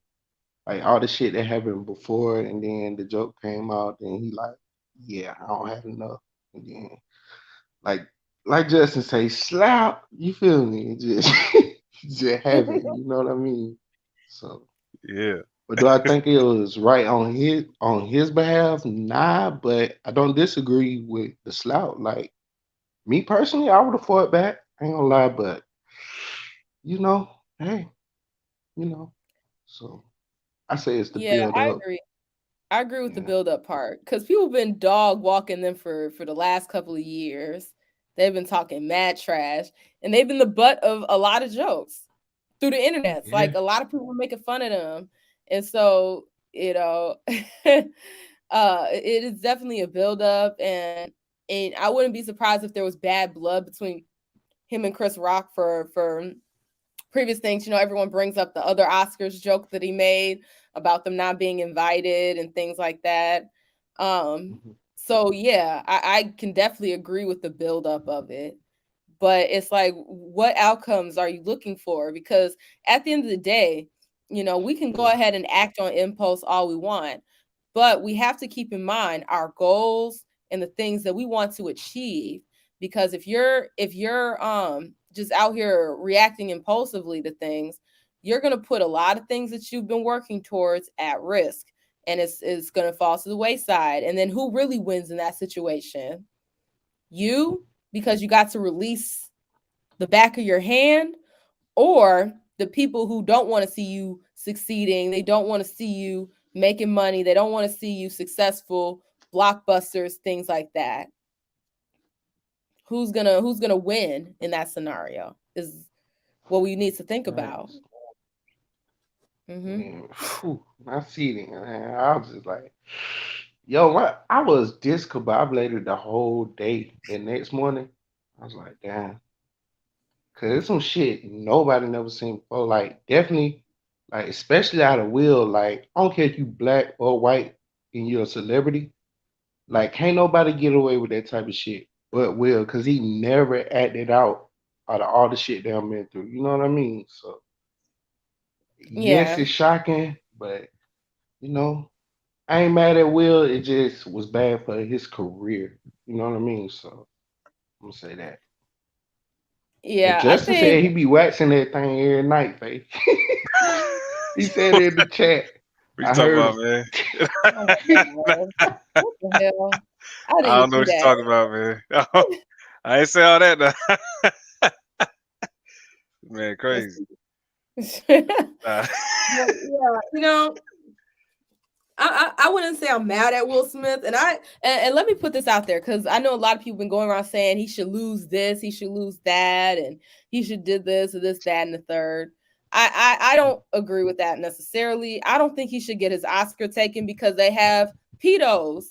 Like all the shit that happened before, and then the joke came out, and he like, yeah, I don't have enough, and then like Justin say, slap. You feel me? It just just happen. You know what I mean? So, Yeah. but do I think it was right on his behalf? Nah, but I don't disagree with the slout. Like me personally, I would have fought back. I ain't gonna lie, but hey, So I say it's the Yeah, build I up. agree. I agree with the Yeah. build up part because people have been dog walking them for the last couple of years. They've been talking mad trash, and they've been the butt of a lot of jokes through the internet. Yeah. Like a lot of people were making fun of them, and so it is definitely a build up, and I wouldn't be surprised if there was bad blood between him and Chris Rock for previous things. Everyone brings up the other Oscars joke that he made about them not being invited and things like that. So yeah, I can definitely agree with the buildup of it. But it's like, what outcomes are you looking for? Because at the end of the day, We can go Yeah. ahead and act on impulse all we want, but we have to keep in mind our goals and the things that we want to achieve. Because if you're just out here reacting impulsively to things, you're going to put a lot of things that you've been working towards at risk, and it's going to fall to the wayside. And then who really wins in that situation? You, because you got to release the back of your hand, or the people who don't want to see you succeeding, they don't want to see you making money, they don't want to see you successful, blockbusters, things like that. Who's gonna win in that scenario is what we need to think about. Thanks. Hmm. Man, phew, I see it, man. I was just like, yo, what? I was discombobulated the whole day. The next morning, I was like, damn, cause it's some shit nobody never seen before. Like, definitely, like, especially out of Will. Like, I don't care if you black or white and you're a celebrity. Like, can't nobody get away with that type of shit but Will, cause he never acted out of all the shit that I've been through. You know what I mean? So, yes, Yeah, it's shocking, but you know. I ain't mad at Will. It just was bad for his career. You know what I mean? So I'm gonna say that. And yeah, I Justin think said he be waxing that thing every night, Faith. He said it in the chat. What you I talking heard about, him. man? oh my God, what the hell, I didn't I even don't know see what you're talking about, man. I ain't say all that now. Man, crazy. that. Nah. But yeah, I wouldn't say I'm mad at Will Smith, and let me put this out there, because I know a lot of people been going around saying he should lose this, he should lose that, and he should did this or this, that, and the third. I don't agree with that necessarily. I don't think he should get his Oscar taken because they have pedos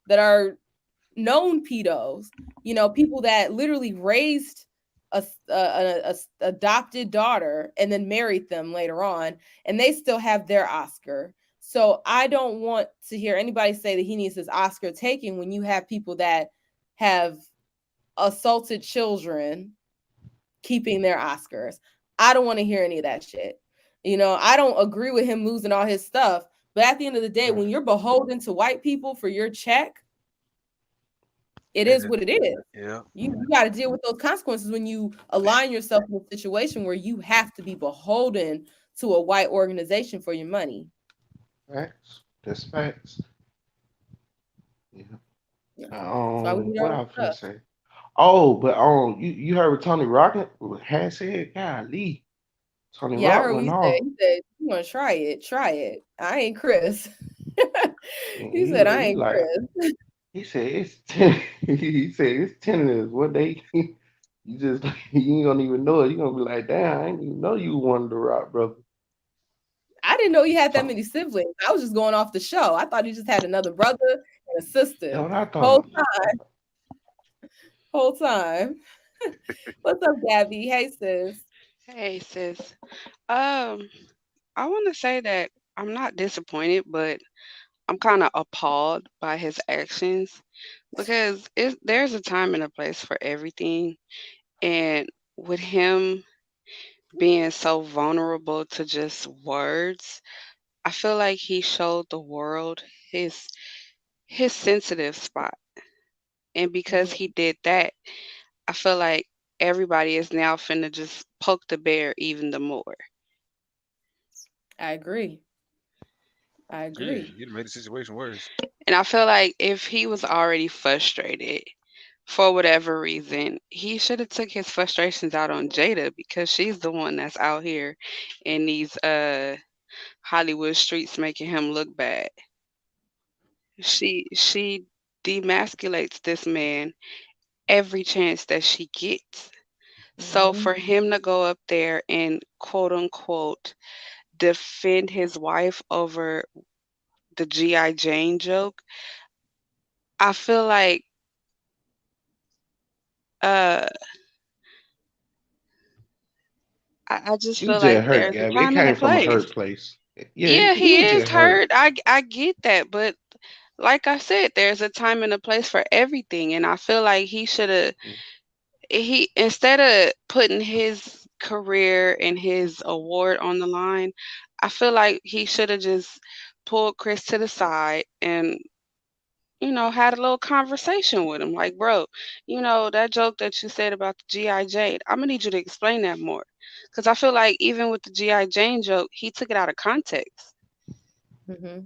that are known pedos, people that literally raised a adopted daughter and then married them later on, and they still have their Oscar. So I don't want to hear anybody say that he needs his Oscar taken when you have people that have assaulted children keeping their Oscars. I don't want to hear any of that shit. I don't agree with him losing all his stuff, but at the end of the day, Right. when you're beholden to white people for your check, it Yeah, is what it is. yeah. You got to deal with those consequences when you align yourself in a situation where you have to be beholden to a white organization for your money. Facts. That's facts. Yeah. Yeah. That's why we need What our I own was finna stuff. say? Oh, but you heard what Tony Rocket had said? Golly, Tony Yeah, I Rock heard what went he said. off. He said, "You want to try it? Try it. I ain't Chris." And He said, "I he ain't like Chris." he said it's ten, he said it's tentative. What they you just you ain't gonna even know it. You gonna be like, damn, I didn't even know you wanted to rock, brother. I didn't know he had that So many siblings. I was just going off the show. I thought he just had another brother and a that's sister. what I Whole thought. time, whole time. What's up, Gabby? Hey, sis. Hey, sis. Um, I want to say that I'm not disappointed, but I'm kind of appalled by his actions because there's a time and a place for everything. And with him being so vulnerable to just words, I feel like he showed the world his his sensitive spot. And because Mhm. he did that, I feel like everybody is now finna just poke the bear even the more. I agree. I Yeah, agree. you'd have made the situation worse. And I feel like if he was already frustrated for whatever reason, he should have took his frustrations out on Jada because she's the one that's out here in these Hollywood streets making him look bad. She demasculates this man every chance that she gets. So Hmm. for him to go up there and quote unquote defend his wife over the GI Jane joke, I feel like uh I just He feel like just hurt, there's a Gabby. It time and a came from a place. hurt place. Yeah, Yeah, he he was is just hurt. hurt. I get that, but like I said, there's a time and a place for everything, and I feel like he should have he instead of putting his career and his award on the line, I feel like he should have just pulled Chris to the side and had a little conversation with him. Like, bro, that joke that you said about the G.I. Jane, I'm gonna need you to explain that more. Because I feel like even with the G.I. Jane joke, he took it out of context. Hmm.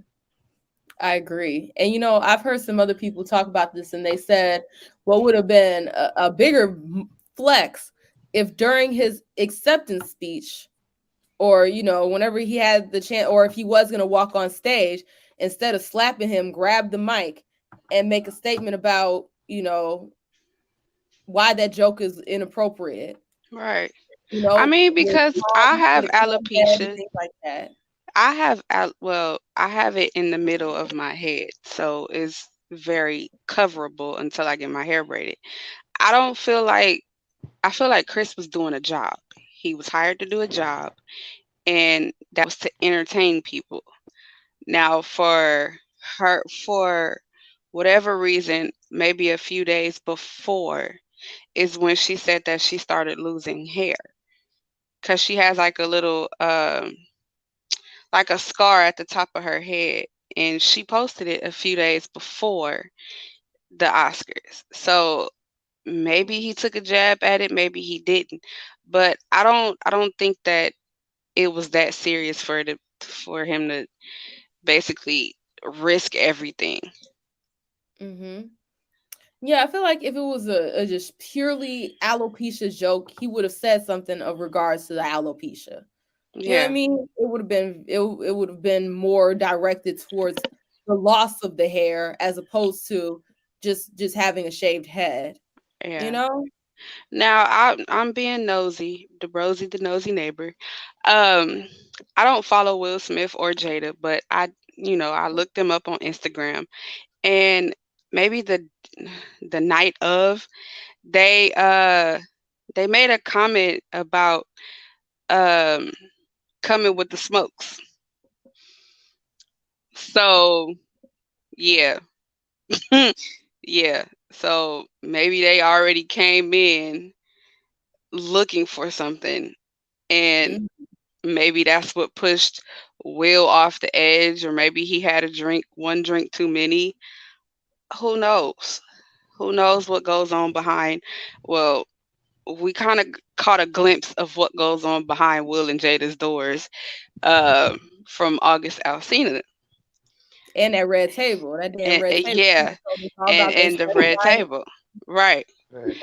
I agree. And I've heard some other people talk about this, and they said what would have been a bigger flex if during his acceptance speech, or whenever he had the chance, or if he was going to walk on stage, instead of slapping him, grab the mic and make a statement about why that joke is inappropriate. Right. You I know, mean, with because I mom have being a head and alopecia. things like that. I have it in the middle of my head, so it's very coverable until I get my hair braided. I don't feel like I feel like Chris was doing a job. He was hired to do a job, and that was to entertain people. Now, for whatever reason, maybe a few days before is when she said that she started losing hair because she has like a little like a scar at the top of her head, and she posted it a few days before the Oscars. So maybe he took a jab at it, maybe he didn't. But I don't think that it was that serious for him to basically risk everything. Hmm. Yeah, I feel like if it was a just purely alopecia joke, he would have said something of regards to the alopecia. You know what I Yeah, mean? It would have been more directed towards the loss of the hair as opposed to just having a shaved head. You yeah. know? Now I'm being nosy, the nosy neighbor. Um, I don't follow Will Smith or Jada, but I looked them up on Instagram, and maybe the night of they uh they made a comment about um coming with the smokes. So yeah. Yeah. So maybe they already came in looking for something, and Mhm. maybe that's what pushed Will off the edge, or maybe he had one drink too many. Who knows? Who knows what goes on behind? Well, we kind of caught a glimpse of what goes on behind Will and Jada's doors uh, from August Alsina. And that red table, that damn red table. Yeah, People told us all and about their and the sex red life. table, right? Right.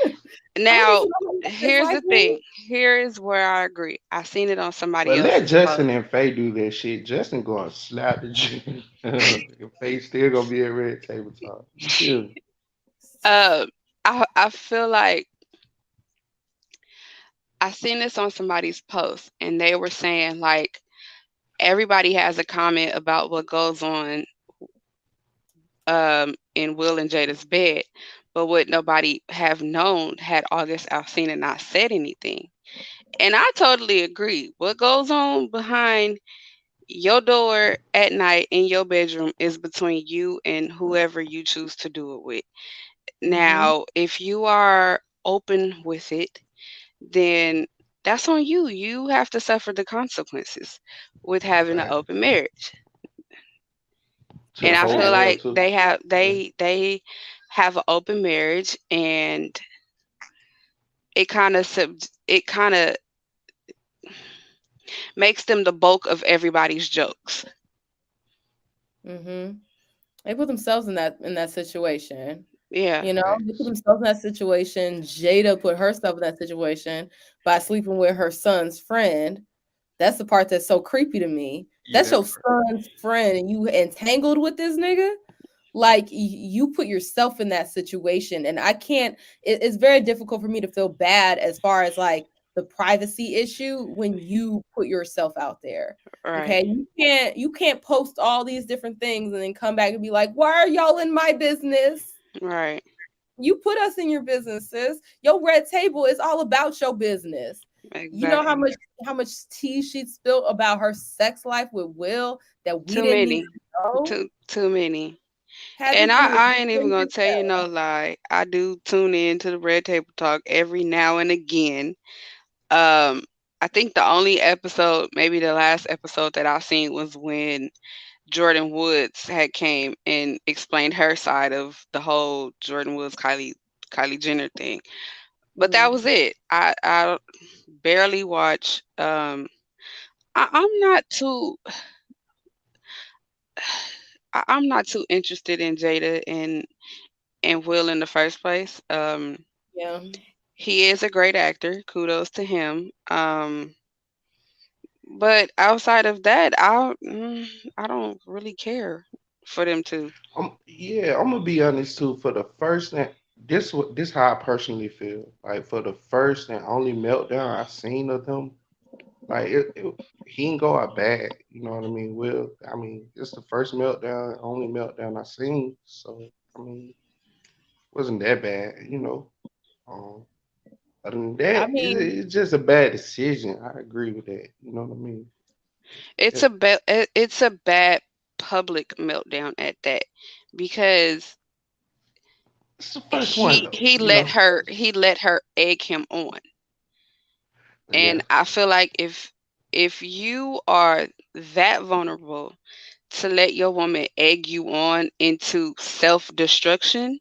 I need Now, to know what sex here's life the thing. is. Here is where I agree. I seen it on somebody But let else's post. Justin and Faye do that shit. Justin gonna slap the G. Faye still gonna be at red table talk. You feel me? Uh, I feel like I seen this on somebody's post, and they were saying like everybody has a comment about what goes on in Will and Jada's bed, but what nobody have known had August Alsina not said anything. And I totally agree. What goes on behind your door at night in your bedroom is between you and whoever you choose to do it with. Mm-hmm. Now, if you are open with it, then that's on you. You have to suffer the consequences with having an Right. open marriage. To And the I whole feel Exactly. world like too. Yeah. they have an open marriage, and it kind of makes them the bulk of everybody's jokes. Mm-hmm. They put themselves in that situation. Yeah, They put Facts. themselves in that situation. Jada put herself in that situation by sleeping with her son's friend. That's the part that's so creepy to me. Yeah, That's that's your son's friend, and you entangled with this nigga. Like you put yourself in that situation, and I can't. It's very difficult for me to feel bad as far as like the privacy issue when you put yourself out there. right, Okay, you can't post all these different things and then come back and be like, "Why are y'all in my business?" right, You put us in your business, sis. Your red table is all about your business. You know how exactly. much tea she spilled about her sex life with Will that we Too didn't even many, know too many. had And this thing I ain't even gonna expensive. tell you no lie. I do tune in to the Red Table Talk every now and again. Um, I think the only episode, maybe the last episode that I've seen was when Jordan Woods had came and explained her side of the whole Jordan Woods Kylie Jenner thing. But that Mm. was it. I barely watch. I'm not too I'm not too interested in Jada and Will in the first place. Yeah. He is a great actor. Kudos to him. But outside of that, I don't really care for them to. Yeah, I'm gonna be honest too. For the first and this how I personally feel. Like for the first and only meltdown I seen of him, like he didn't go out bad. You know what I mean? Well, I mean it's the first meltdown, only meltdown I seen. So I mean, wasn't that bad. Um, other than I that, mean, it's just a bad decision. I agree with that. You know what I mean? It's It, it's a bad public meltdown at that because it's the first one though. he let her egg him on. Yeah, And I feel like if you are that vulnerable to let your woman egg you on into self-destruction,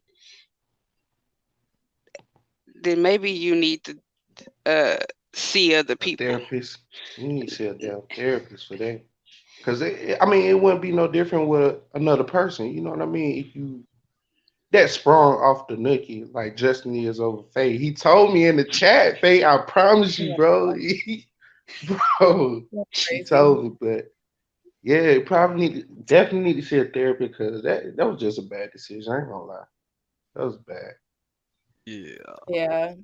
then maybe you need to uh see other a people. therapist. You need to see a damn therapist for that. Cause I mean, it wouldn't be no different with another person. You know what I mean? If you that sprung off the nookie like Justin is over Faye. He told me in the chat, Faye. I promise you, yeah, bro. Bro, that's he crazy. told me, but yeah, probably definitely need to see a therapist because that was just a bad decision. I ain't gonna lie, that was bad. Yeah. Yeah.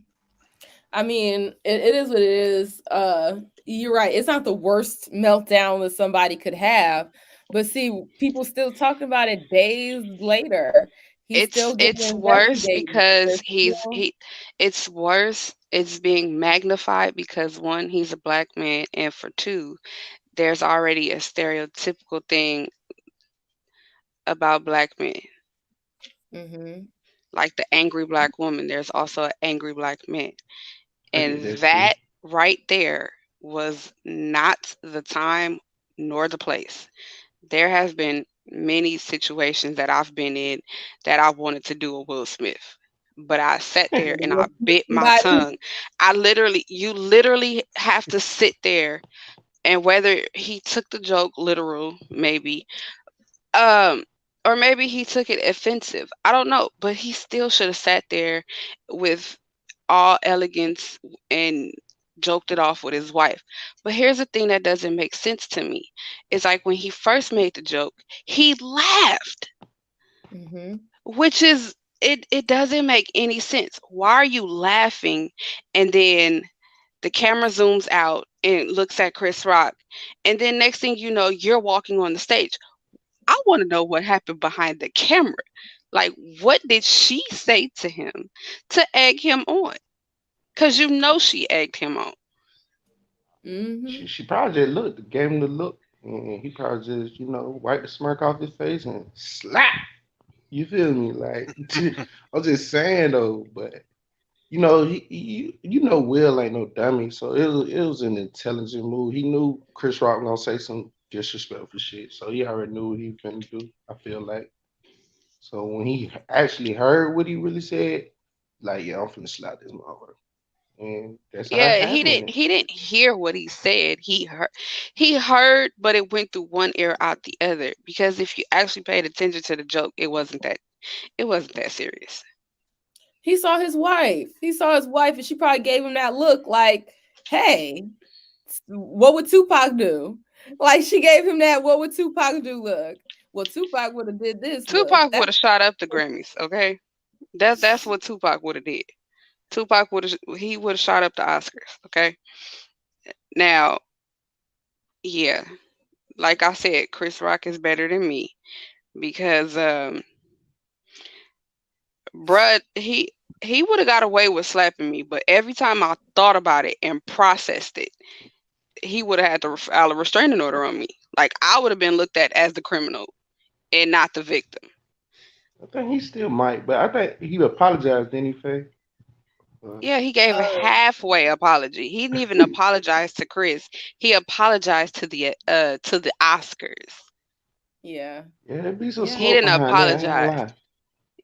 I mean, it is what it is. You're right. It's not the worst meltdown that somebody could have, but see, people still talking about it days later. He's still getting It's worse investigated. because There's still, it's worse. It's being magnified because one, he's a black man, and for two, there's already a stereotypical thing about black men. hmm Like the angry black woman, there's also an angry black man. I get And that too. that right there was not the time nor the place. There has been many situations that I've been in that I wanted to do a Will Smith. But I sat there and I bit my somebody. tongue. You literally have to sit there, and whether he took the joke literal, maybe, um, or maybe he took it offensive. I don't know, but he still should have sat there with all elegance and joked it off with his wife. But here's the thing that doesn't make sense to me. It's like when he first made the joke, he laughed, hmm which is it doesn't make any sense. Why are you laughing? And then the camera zooms out and looks at Chris Rock. And then next thing you know, you're walking on the stage. I want to know what happened behind the camera. Like, what did she say to him to egg him on? Because you know she egged him on. hmm She probably just looked, gave him the look, and he probably just wiped the smirk off his face and slap. You feel me? Like I'm just saying though, but Will ain't no dummy, so it was an intelligent move. He knew Chris Rock gonna say some disrespectful shit, so he already knew what he was gonna do. I feel like so when he actually heard what he really said, like yeah, I'm finna slap this motherfucker, and that's how it Yeah, happened. he didn't hear what he said. He heard, but it went through one ear out the other. Because if you actually paid attention to the joke, it wasn't that serious. He saw his wife. He saw his wife, and she probably gave him that look like, "Hey, what would Tupac do?" Like she gave him that "What would Tupac do?" look. Well, Tupac would have did this look. Tupac would have shot up the Grammys, okay? That's what Tupac would have did. Tupac would have shot up the Oscars, okay? Now, yeah, like I said, Chris Rock is better than me because bruh, he would have got away with slapping me, but every time I thought about it and processed it, he would have had to file a restraining order on me. Like I would have been looked at as the criminal and not the victim. I think he still might, but I think he apologized, didn't he, Faye? Uh, Yeah, he gave a halfway apology. He didn't even apologize to Chris. He apologized to the Oscars. Yeah. yeah, there be some Yeah. He smoke didn't behind that. I ain't gonna apologize. lie.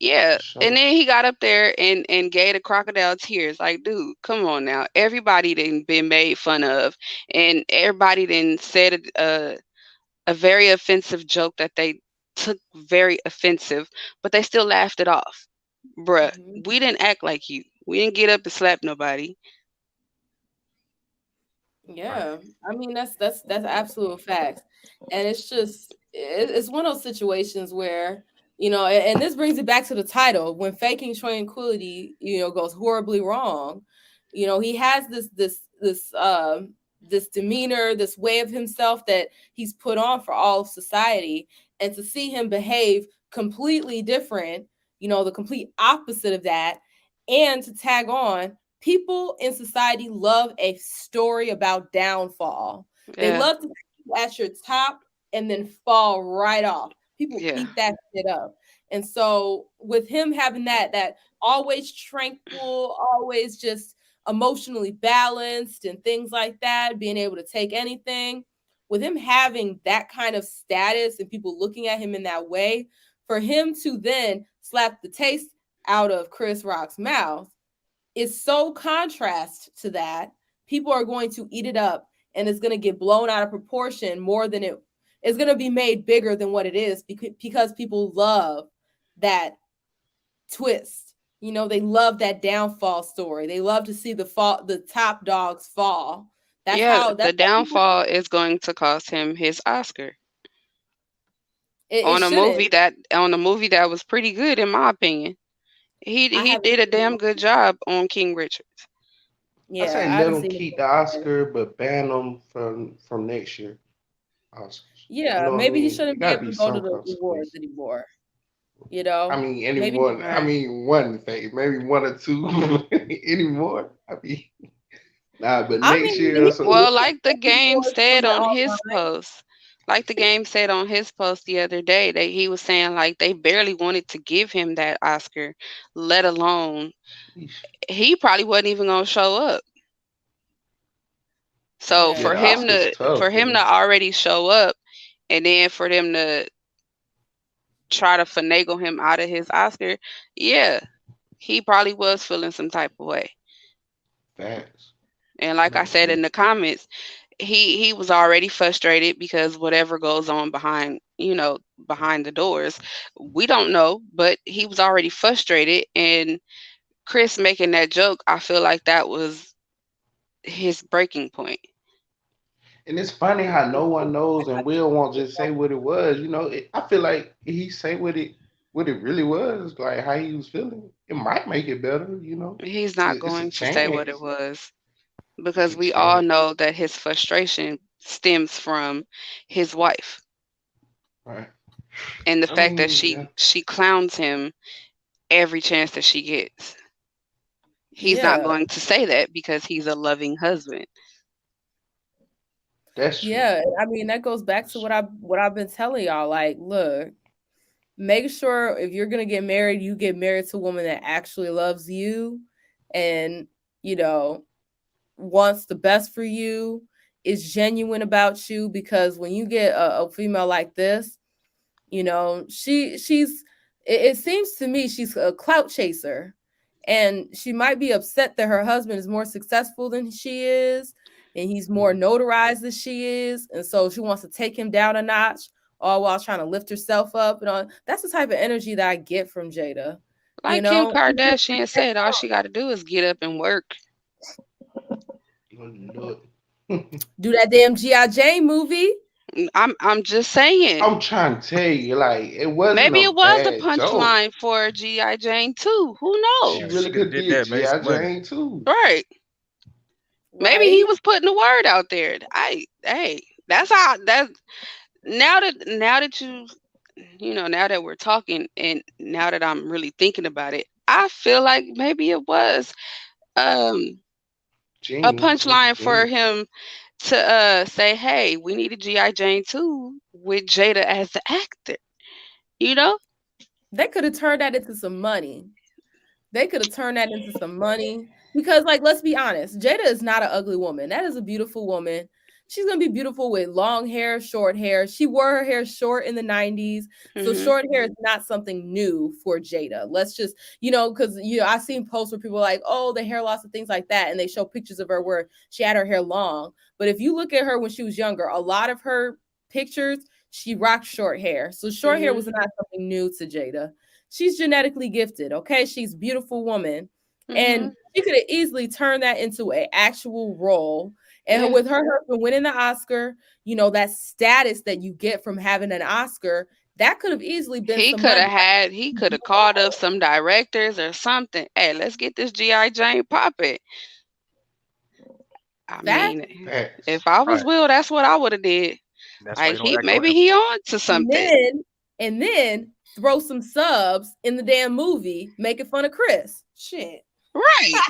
Yeah, For and sure. then he got up there and gave the crocodile tears. Like, dude, come on now. Everybody didn't been made fun of, and everybody didn't said a very offensive joke that they took very offensive, but they still laughed it off. Bruh, Mhm. we didn't act like you. We didn't get up and slap nobody. Right. Yeah, I mean that's absolute facts, and it's just it's one of those situations where and this brings it back to the title when faking tranquility goes horribly wrong. He has this demeanor, this way of himself that he's put on for all of society, and to see him behave completely different, the complete opposite of that, and to tag on people in society love a story about downfall. They Yeah, love to see you at your top and then fall right off. People yeah, eat that shit up. And so with him having that always tranquil, always just emotionally balanced and things like that, being able to take anything, with him having that kind of status and people looking at him in that way, for him to then slap the taste out of Chris Rock's mouth is so contrast to that. People are going to eat it up and it's going to get blown out of proportion more than it is going to be made bigger than what it is because people love that twist. They love that downfall story. They love to see the top dogs fall. yeah. The That's how people downfall is going to cost him his Oscar it shouldn't. on a movie that was pretty good in my opinion. I He haven't did a seen damn good job on King Richard. I Yeah, say I let haven't them seen keep the it. Oscar, but ban them from next year Oscars. You Yeah, know what I maybe he mean? It shouldn't be got to able be to go to some the awards consequence. anymore. I mean, Maybe anyone. I Right. mean, one thing, maybe one or two anymore. I mean, nah, but I next mean, year or he so. Well, can like the get game awards from said the on his online. post, like the game said on his post the other day, that he was saying like they barely wanted to give him that Oscar, let alone Sheesh. he probably wasn't even gonna show up. So Yeah, Yeah. the Oscars for tough, him to man. already show up and then for them to try to finagle him out of his Oscar, yeah, he probably was feeling some type of way. Facts. And like I No, said in the comments, he was already frustrated because whatever goes on behind behind the doors, we don't know, but he was already frustrated, and Chris making that joke, I feel like that was his breaking point. and it's funny how no one knows, and Will won't just say what it was. I feel like he say what it really was, like how he was feeling. It might make it better. He's not It's a going to say what it chance. was It's because a we all chance, know that his frustration stems from his wife right? and the I fact that mean, yeah, she clowns him every chance that she gets. He's not Yeah. going to say that because he's a loving husband. that's true. Yeah. I mean, that goes back That's to true. what I've been telling y'all. Like, look, make sure if you're gonna get married, you get married to a woman that actually loves you and, you know, wants the best for you, is genuine about you. Because when you get a female like this, she's it seems to me she's a clout chaser, and she might be upset that her husband is more successful than she is and he's more Mhm. notarized than she is, and so she wants to take him down a notch all while trying to lift herself up. That's the type of energy that I get from Jada. you Like Kim know Kardashian said, all she got to do is get up and work. You gonna do it. do that damn GI Jane movie. I'm just saying. I'm trying to tell you, like, it wasn't Maybe a it was a bad joke. punchline for GI Jane too. Who She Yeah, knows? she really could have could did did that, made G.I. some money. Jane too. Right. Maybe he Right. was putting the word out there. Hey, that's how that now that now that we're talking and now that I'm really thinking about it, I feel like maybe it was um a Genius. It was punchline for genius. him to say, "Hey, we need a GI Jane too with Jada as the actor." You know? They could have turned that into some money. They could have turned that into some money. Because, like, let's be honest, Jada is not an ugly woman. That is a beautiful woman. She's gonna be beautiful with long hair, short hair. She wore her hair short in the 90s. So Mhm. short hair is not something new for Jada. Let's just, because I've seen posts where people are like, oh, the hair loss and things like that. And they show pictures of her where she had her hair long. But if you look at her when she was younger, a lot of her pictures, she rocked short hair. So short hair was Mhm. not something new to Jada. She's genetically gifted, okay? She's a beautiful woman. And Mhm. she could have easily turned that into an actual role. And Yeah. with her husband winning the Oscar, that status that you get from having an Oscar, that could have easily been He some could money. have he could have called up some directors or something. Hey, let's get this GI Jane popping. I That mean, Facts. if I was Right. Will, that's what I would have did. That's why Like you don't act on maybe him. he on to and something. then throw some subs in the damn movie making fun of Chris. Shit. Right.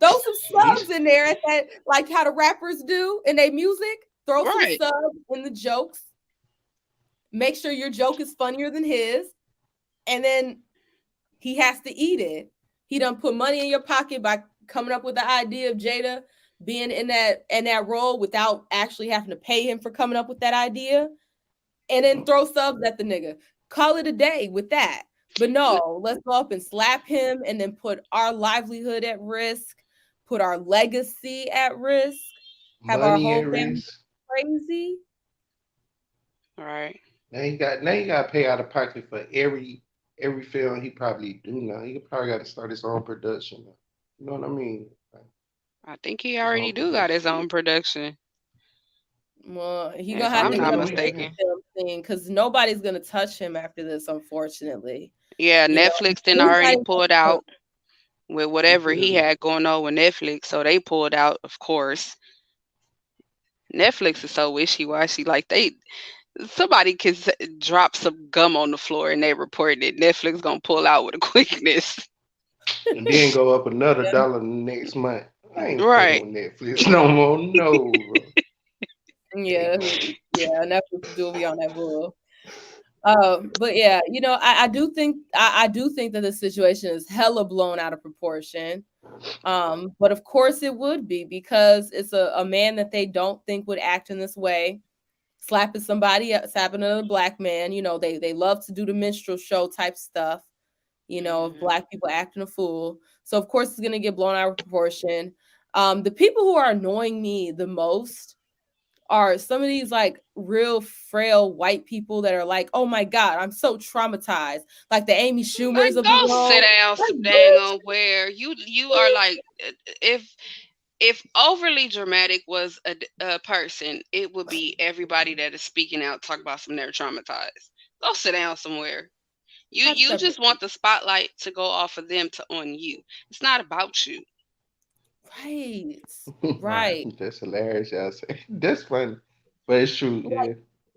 Throw some subs He's in there at that, like how the rappers do in their music. Throw some Right. subs in the jokes. Make sure your joke is funnier than his. And then he has to eat it. He done put money in your pocket by coming up with the idea of Jada being in that role without actually having to pay him for coming up with that idea, and then throw subs at the nigga. Call it a day with that. But no, let's go up and slap him and then put our livelihood at risk, put our legacy at risk, have our money whole at family risk. crazy. Right. Now you got to pay out of pocket for every film he probably do now. He probably got to start his own production now. You know what I mean? Like, I think he his already own do got production. his own production, Well, he gonna if I have I'm to mean, get not yeah, up we on mistaken. the yeah. film thing because nobody's gonna touch him after this, unfortunately. Yeah, You know, Netflix then already anybody pulled wants out with You whatever feel he me? had going on with Netflix, so they pulled out, of course. Netflix is so wishy washy. Like somebody can drop some gum on the floor and they report it. Netflix gonna pull out with a quickness. And then go up another to- dollar next month. I ain't fucking Right. with Netflix no more. No, bro. yeah, yeah, Netflix do be on that bull. But yeah, I do think that the situation is hella blown out of proportion. But of course it would be because it's a man that they don't think would act in this way, slapping somebody, slapping another black man. They love to do the minstrel show type stuff. Of Mhm. black people acting a fool. So of course it's gonna get blown out of proportion. The people who are annoying me the most are some of these like real frail white people that are like, oh my God, I'm so traumatized. Like the Amy Like Schumers of the go sit world. down Like, some dang bitch, on where you are like if overly dramatic was a person, it would be everybody that is speaking out talk about some they're traumatized. Go sit down somewhere. touch You that just bitch. want the spotlight to go off of them to on you. It's not about you. Right. Right. Right. That's hilarious, y'all say. That's funny. But it's true, Like yeah.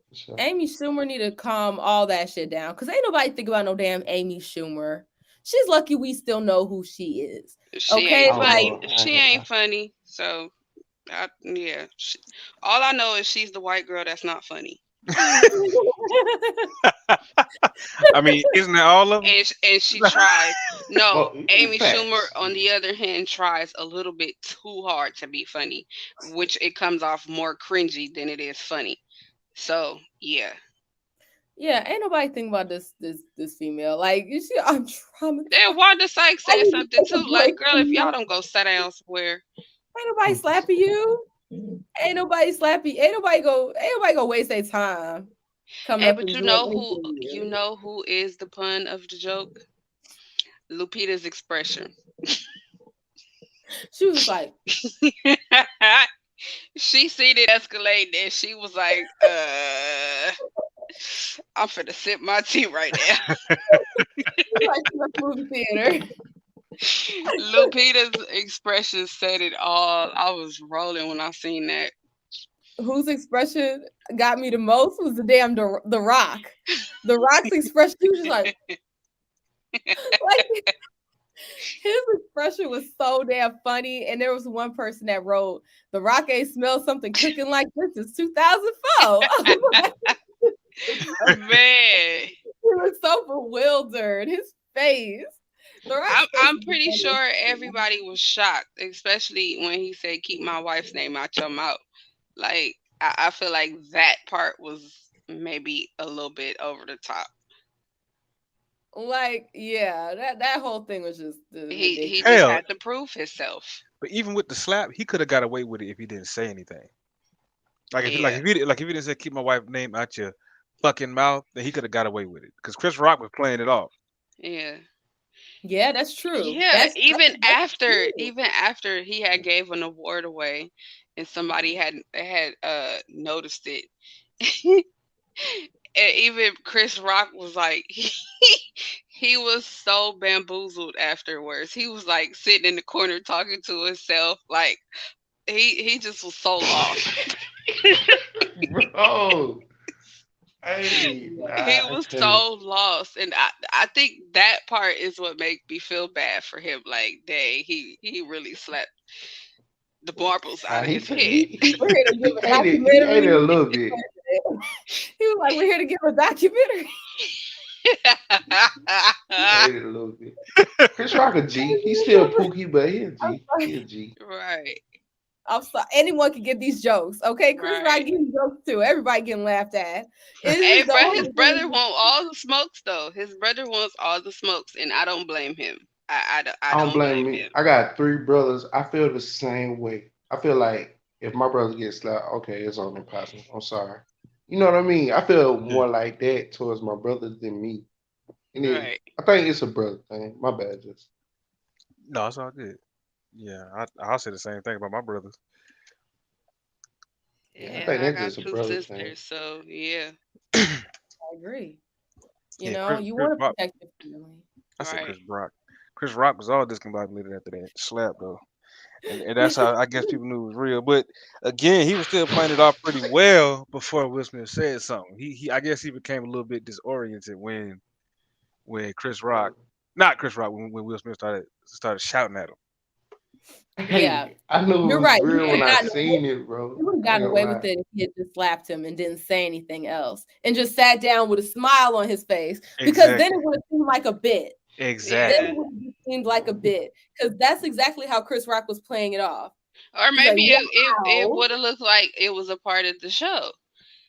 For sure. Amy Schumer need to calm all that shit down. Cause ain't nobody think about no damn Amy Schumer. She's lucky we still know who she is. She I Okay. ain't don't Like funny. know. She ain't funny. So yeah. All I know is she's the white girl that's not funny. I mean, isn't that all of them? And she tries. No, Oh, Amy Schumer, facts. on the other hand, tries a little bit too hard to be funny, which it comes off more cringy than it is funny. So yeah. yeah, ain't nobody think about this female. Like you see, I'm Then traumatized. Wanda Sykes I said need to something take a too, break like, girl, from if y'all you. don't go sit down somewhere. Ain't nobody slapping you. Ain't nobody slapping. Ain't nobody go waste their time coming Hey, up but and doing anything to you you. know who is the pun of the joke? Lupita's expression. She was just like, She seen it escalate and she was like, I'm finna sip my tea right now. she left the movie theater. Lupita's expression said it all. I was rolling when I seen that. Whose expression got me the most was the damn the Rock. The Rock's expression, he was just like his expression was so damn funny. And there was one person that wrote, "The Rock ain't smelled something cooking like this since 2004." Man. He was so bewildered. His face. I'm pretty sure everybody was shocked, especially when he said, "Keep my wife's name out your mouth." Like I feel like that part was maybe a little bit over the top. Like, yeah, that whole thing was just He ridiculous. just Hell, had to prove himself. but even with the slap, he could have got away with it if he didn't say anything. Yeah, If he didn't say keep my wife's name out your fucking mouth, then he could have got away with it. Because Chris Rock was playing it off. yeah. Yeah, that's true. Yeah, That's true. even after he had gave an award away and somebody had noticed it. And even Chris Rock was like he was so bamboozled afterwards. He was like sitting in the corner talking to himself like he just was so lost. Bro. Hey, He nah, I was couldn't. so lost, and I think that part is what made me feel bad for him. Like, dang, he really slapped the marbles Nah, out of his head. We're here to give a he ate it a documentary. little bit. He was like, "We're here to give a documentary." He ate it a little bit. Chris Rock a G. He's still Pookie, but he a I'm G. He a sorry. G. Right, I'm sorry. Anyone can get these jokes, okay? Chris Rock right. getting jokes too. Everybody getting laughed at. It Hey, is the bro, his whole brother thing. want all the smokes though. His brother wants all the smokes, and I don't blame him. I I don't don't blame blame me. him. I got three brothers. I feel the same way. I feel like if my brother gets slapped, okay, it's only possible. I'm sorry. You know what I mean? I feel Yeah. more like that towards my brothers than me. And Right. I think it's a brother thing. My bad, just. No, it's all good. Yeah, I'll say the same thing about my brothers. Yeah, I Yeah, think and I that's got just a two brother thing. sisters, so yeah. I agree. Yeah, You Chris want to Rock. protect your family. I said Right. Chris Rock. Chris Rock was all discombobulated after that slap though, and that's how I guess people knew it was real. But again, he was still playing it off pretty well before Will Smith said something. He I guess he became a little bit disoriented when Chris Rock, not Chris Rock, when Will Smith started shouting at him. Yeah, Hey, I knew it you're was right. real when I seen it, He bro. would have I ain't gotten gonna away with lie. it if he had just slapped him and didn't say anything else and just sat down with a smile on his face because then Exactly. it would have seemed like a bit. Then it Exactly. Yeah. would have seemed like a bit because that's exactly how Chris Rock was playing it off. Or He's like, maybe it wow. would have looked like it was a part of the show.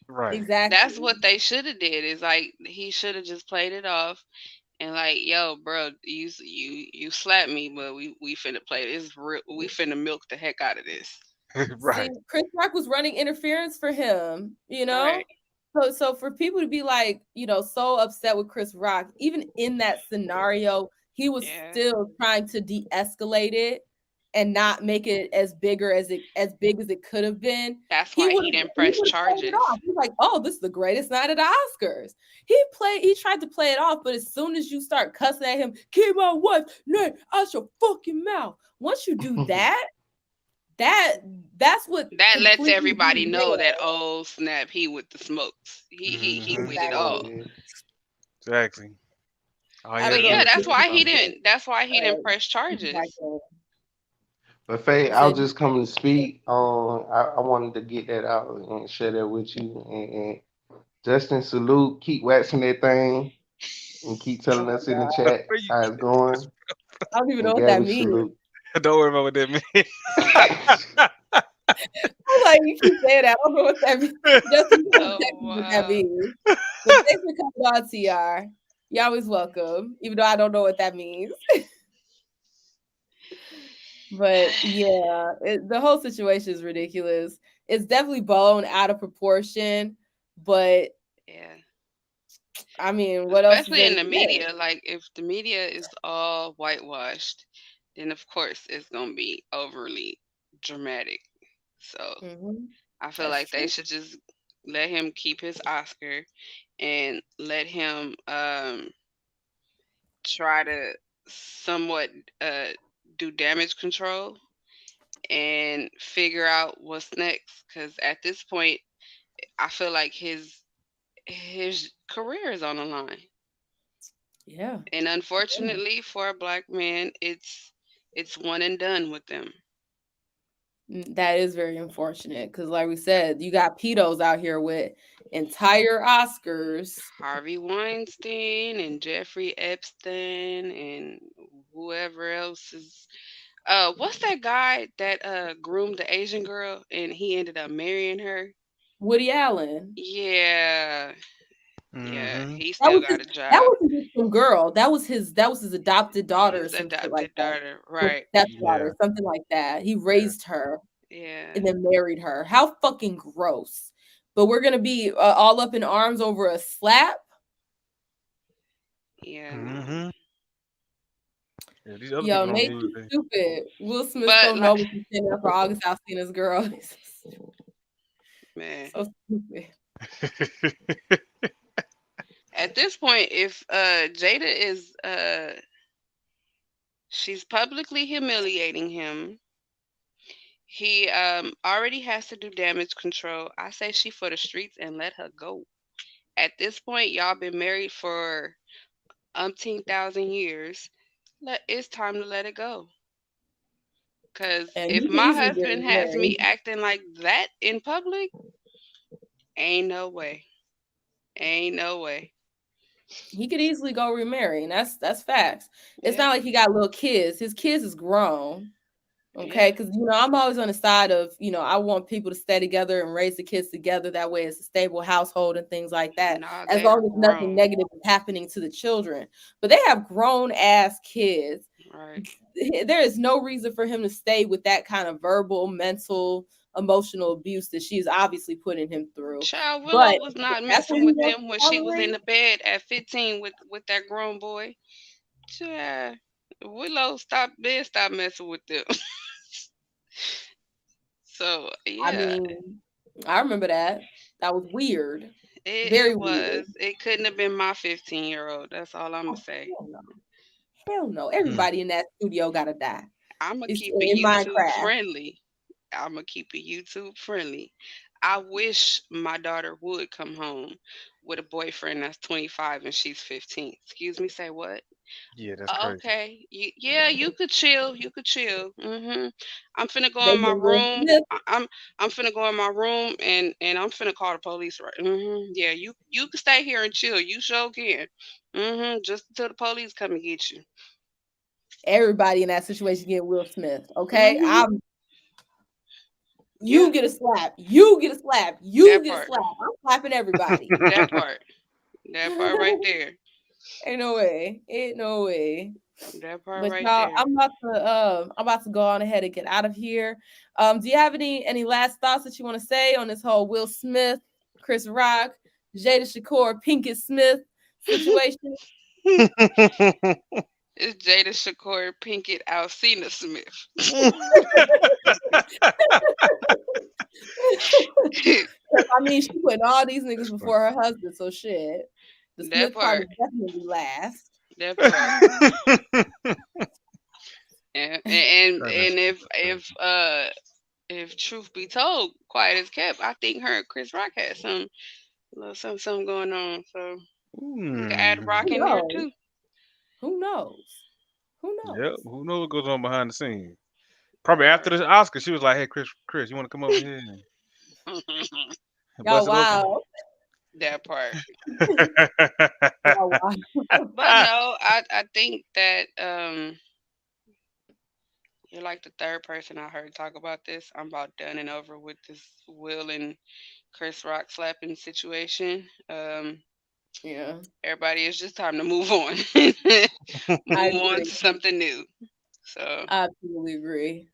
Right. That's Exactly. what they should have did. Is like he should have just played it off and like, yo, bro, you slapped me, but we finna play this real. We finna milk the heck out of this. See, Right. Chris Rock was running interference for him, you Right. know? So for people to be like, so upset with Chris Rock, even in that scenario, he was Yeah. still trying to de-escalate it and not make it as big as it could have been. That's He why would he have didn't he press would have played it charges. off. He's like, oh, this is the greatest night at the Oscars. He tried to play it off, but as soon as you start cussing at him, keep my wife's name out your fucking mouth. Once you do that, that that's what That lets completely everybody know that, derails. oh snap, he with the smokes. He Hmm. with it Exactly. all. Yeah. Exactly. All he I had don't to But do know yeah, if was that's keep you it why he pushing. didn't. That's why he didn't press charges. exactly. But Faye, You I was said just coming to speak. I wanted to get that out and share that with you. And Justin, salute. Keep waxing that thing and keep oh telling my us in the god. chat Where you how get it's that? going. I don't even know And what that Gabby, means. salute. Don't worry about what that means. I'm like, you keep saying that. I don't know what that means. Justin, you gotta Oh text me what that wow. means. But thanks for coming on, TR. You're always welcome, even though I don't know what that means. But yeah, the whole situation is ridiculous. It's definitely blown out of proportion. But Yeah. I mean, what else is Especially there in to the say? media. Like if the media is all whitewashed, then of course it's gonna be overly dramatic. So Hmm. I feel That's like they true. should just let him keep his Oscar and let him try to somewhat uh do damage control and figure out what's next. Because at this point, I feel like his career is on the line. Yeah. And unfortunately for a black man, it's one and done with them. That is very unfortunate because, like we said, you got pedos out here with entire Oscars. Harvey Weinstein and Jeffrey Epstein and whoever else is. What's that guy that groomed the Asian girl and he ended up marrying her? Woody Allen. Yeah, yeah, Mm-hmm. he That still was his. got a That job. wasn't just some girl. That was his. That was his adopted daughter or His some shit like adopted that. daughter, Or right? Yeah. stepdaughter, something like that. He Yeah. raised her Yeah, and then married her. How fucking gross. But we're gonna be all up in arms over a slap. yeah, no. Mm-hmm. Yeah. These other Yo, people on the Nate, news, you stupid. Will Smith But so know like, what he's saying there for August Alsina's girl. He's man, so stupid. they. at this point, if Jada is she's publicly humiliating him. He already has to do damage control. I say she for the streets and let her go. At this point, y'all been married for umpteen thousand years. It's time to let it go. Cause And if he could my easily get husband has me remarried. acting like that in public, ain't no way. Ain't no way. He could easily go remarry, and that's facts. It's Yeah, not like he got little kids. His kids is grown. yeah. Okay, because I'm always on the side of I want people to stay together and raise the kids together. That way, it's a stable household and things like that. Nah, As they are long as nothing grown. negative is happening to the children, but they have grown ass kids. Right. There is no reason for him to stay with that kind of verbal, mental, emotional abuse that she's obviously putting him through. Child Willow But was if not that's what messing he with wants them to when she was in tolerate, the bed at 15 with that grown boy. Child, Willow stop messing with them. So I yeah, mean, I remember that. That was weird. it Very weird. was. It couldn't have been my 15-year-old. That's all I'm gonna Oh, say. hell no. Hell no. Hmm. Everybody in that studio gotta die. I'm gonna It's keep it in YouTube Minecraft. friendly. I'm gonna keep it YouTube friendly. I wish my daughter would come home with a boyfriend that's 25 and she's 15. Excuse me, say what? Yeah, that's crazy. Okay. Yeah, you could chill. You could chill. I'm finna go They in my get Will room. Smith. I'm finna go in my room and I'm finna call the police. Right. Yeah, you can stay here and chill. You sure can. Just until the police come and get you. Everybody in that situation get Will Smith. Okay. hmm You Yeah, get a slap. You get a slap. You that get a part. slap. I'm slapping everybody. That part. That part right there. Ain't no way. Ain't no way. That part But right y'all, there. I'm about to go on ahead and get out of here. Do you have any last thoughts that you want to say on this whole Will Smith, Chris Rock, Jada Shakur, Pinkett Smith situation? It's Jada Shakur Pinkett Alcina Smith. I mean, she putting all these niggas That's funny. before her husband, so shit. The That Smith part part. is definitely last. That part. And That's crazy. if truth be told, quiet as kept, I think her and Chris Rock had some little something going on. So we can add Hmm. Rock Who in there knows? too. Who knows? Who Yep. knows? Who knows what goes on behind the scenes? Probably after the Oscar, she was like, "Hey, Chris, you want to come over here and Y'all bust it open?" wow. That part. Y'all wow. But no, I think that you're like the third person I heard talk about this. I'm about done and over with this Will and Chris Rock slapping situation. Yeah, Everybody, it's just time to move on. I Move on agree. to something new. So I absolutely agree.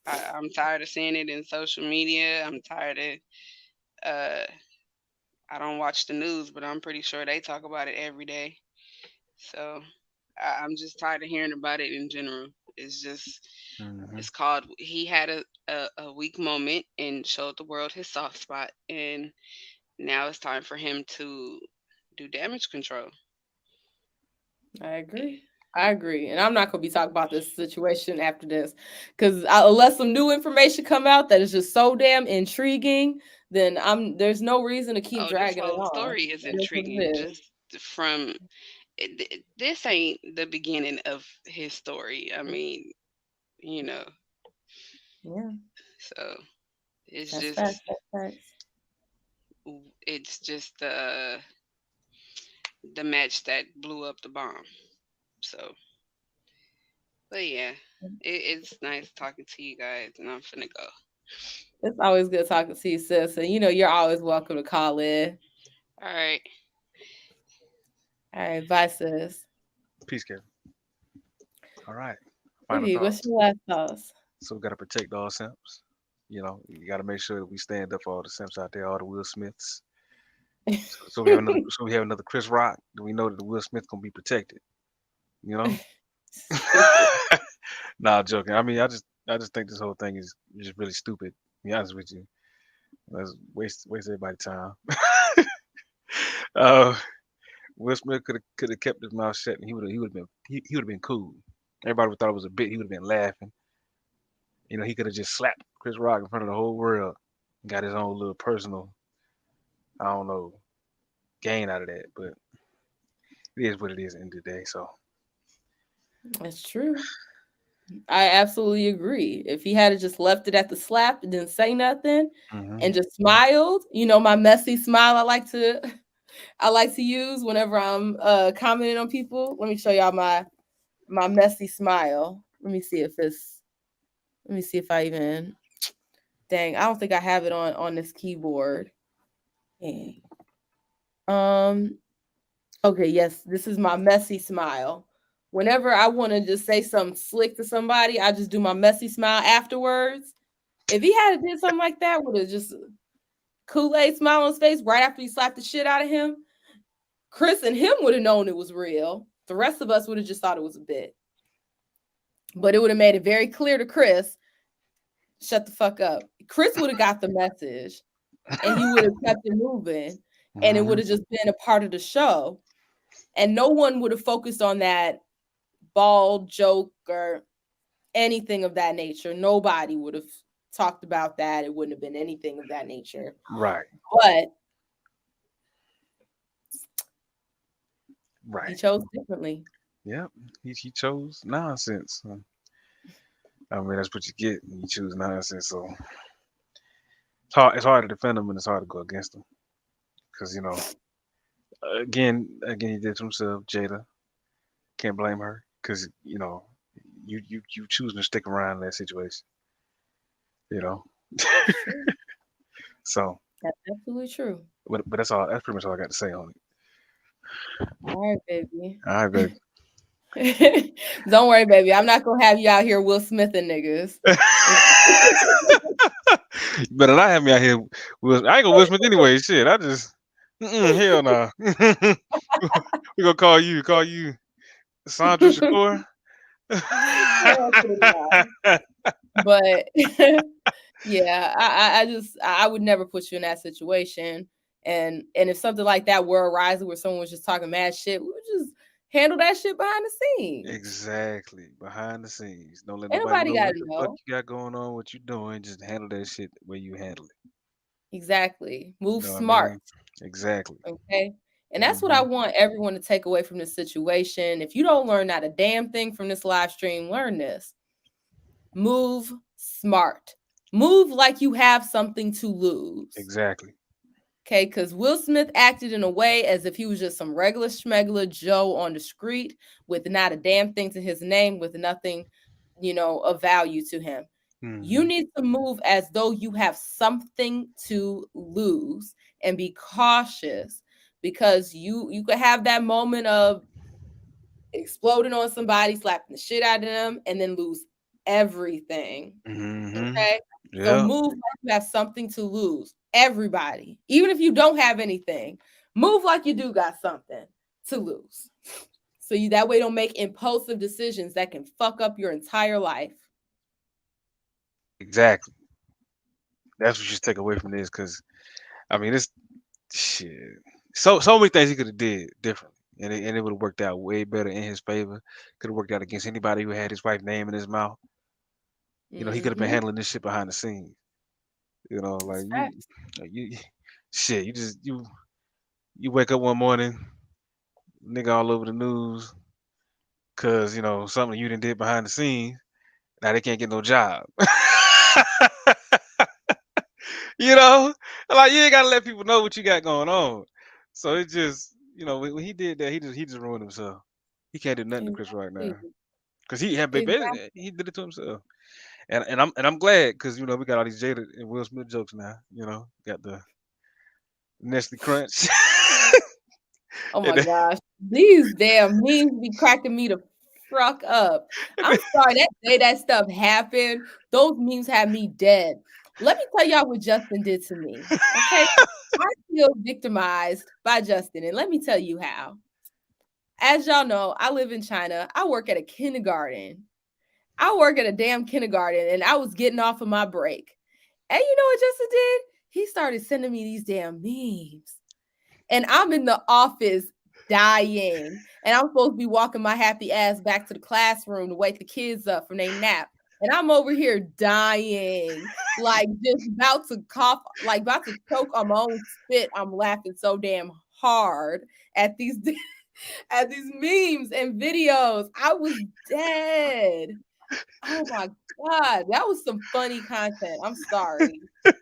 I'm tired of seeing it in social media. I'm tired of uh I don't watch the news, but I'm pretty sure they talk about it every day. So I'm just tired of hearing about it in general. It's just Hmm. it's called he had a weak moment and showed the world his soft spot, and now it's time for him to do damage control. I agree. I agree, and I'm not gonna be talking about this situation after this, because unless some new information come out that is just so damn intriguing, then there's no reason to keep Oh, this dragging it whole on. story is It is what it intriguing. is. Just from this ain't the beginning of his story. I mean, you know, Yeah, so it's that's facts. just That's facts. it's just the match that blew up the bomb. So But yeah, it's nice talking to you guys, and I'm finna go. It's always good talking to you, sis. And you're always welcome to call in. All right. All right, bye, sis. Peace, Kevin. All right. Final Baby, what's thoughts. your last thoughts? So we got to protect all simps. You got to make sure that we stand up for all the simps out there, all the Will Smiths. So we have another Chris Rock. We know that the Will Smith gonna be protected. You know. Stupid. Nah, joking. I mean, I just think this whole thing is just really stupid. To be honest with you, let's waste everybody's time. uh, Will Smith could have kept his mouth shut, and he would have been cool. Everybody would thought it was a bit. He would have been laughing. He could have just slapped Chris Rock in front of the whole world, and got his own little personal, I don't know, gain out of that. But it is what it is at the end of the day. So That's true. I absolutely agree. If he had just left it at the slap and didn't say nothing hmm and just smiled, my messy smile I like to use whenever I'm commenting on people. Let me show y'all my messy smile. Let me see if I even dang, I don't think I have it on this keyboard. Dang. Okay, yes, this is my messy smile. Whenever I want to just say something slick to somebody, I just do my messy smile afterwards. If he had did something like that with a just Kool-Aid smile on his face right after he slapped the shit out of him, Chris and him would have known it was real. The rest of us would have just thought it was a bit. But it would have made it very clear to Chris, shut the fuck up. Chris would have got the message and he would have kept it moving and it would have just been a part of the show. And no one would have focused on that bald joke or anything of that nature. Nobody would have talked about that. It wouldn't have been anything of that nature. right, But he right. chose differently. Yep, he chose nonsense. I mean, that's what you get when you choose nonsense. So it's hard to defend him and it's hard to go against him because again he did to himself. Jada can't blame her because you choosing to stick around in that situation. You know, so That's absolutely true. but that's all. That's pretty much all I got to say on it. All right, baby. All right, baby. Don't worry, baby. I'm not gonna have you out here Will Smith and niggas. You better not have me out here. I ain't gonna Will Smith anyway. Shit, I just hell no. We gonna call you Sandra Shakur. But yeah, I would never put you in that situation. And if something like that were arising where someone was just talking mad shit, we would just handle that shit behind the scenes. Exactly. Behind the scenes. Don't let Ain't nobody nobody know what gotta the fuck know. you got going on, what you doing. Just handle that shit the way you handle it. Exactly. Move You know what I smart. mean? Exactly. Okay. And that's what I want everyone to take away from this situation. If you don't learn not a damn thing from this live stream, learn this. Move smart. Move like you have something to lose. Exactly. Okay, because Will Smith acted in a way as if he was just some regular schmegler Joe on the street with not a damn thing to his name, with nothing, of value to him. You need to move as though you have something to lose and be cautious because you could have that moment of exploding on somebody, slapping the shit out of them, and then lose everything. Okay? So Yeah. move like you have something to lose. Everybody, even if you don't have anything, move like you do got something to lose. So you that way don't make impulsive decisions that can fuck up your entire life. Exactly. That's what you should take away from this, because I mean, this shit. So many things he could have did differently, and it would have worked out way better in his favor. Could have worked out against anybody who had his wife's name in his mouth. He could have been handling this shit behind the scenes. Like you shit. You wake up one morning, nigga all over the news, cause something you done did behind the scenes. Now they can't get no job. you know, like you ain't gotta let people know what you got going on. So it just, when he did that, he just ruined himself. He can't do nothing to Chris right now. Cause he had baby, Exactly. he did it to himself. And I'm glad because we got all these Jada and Will Smith jokes now. Got the Nestle Crunch. Oh my and then, gosh. These damn memes be cracking me the fuck up. and I'm then- sorry, that day that stuff happened, those memes had me dead. Let me tell y'all what Justin did to me. Okay. I feel victimized by Justin, and let me tell you how. As y'all know, I live in China. I work at a kindergarten. I work at a damn kindergarten, and I was getting off of my break. And you know what Justin did? He started sending me these damn memes. And I'm in the office dying. And I'm supposed to be walking my happy ass back to the classroom to wake the kids up from their nap. And I'm over here dying, like just about to cough, like about to choke on my own spit. I'm laughing so damn hard at these at these memes and videos. I was dead. Oh my God, that was some funny content. I'm sorry. The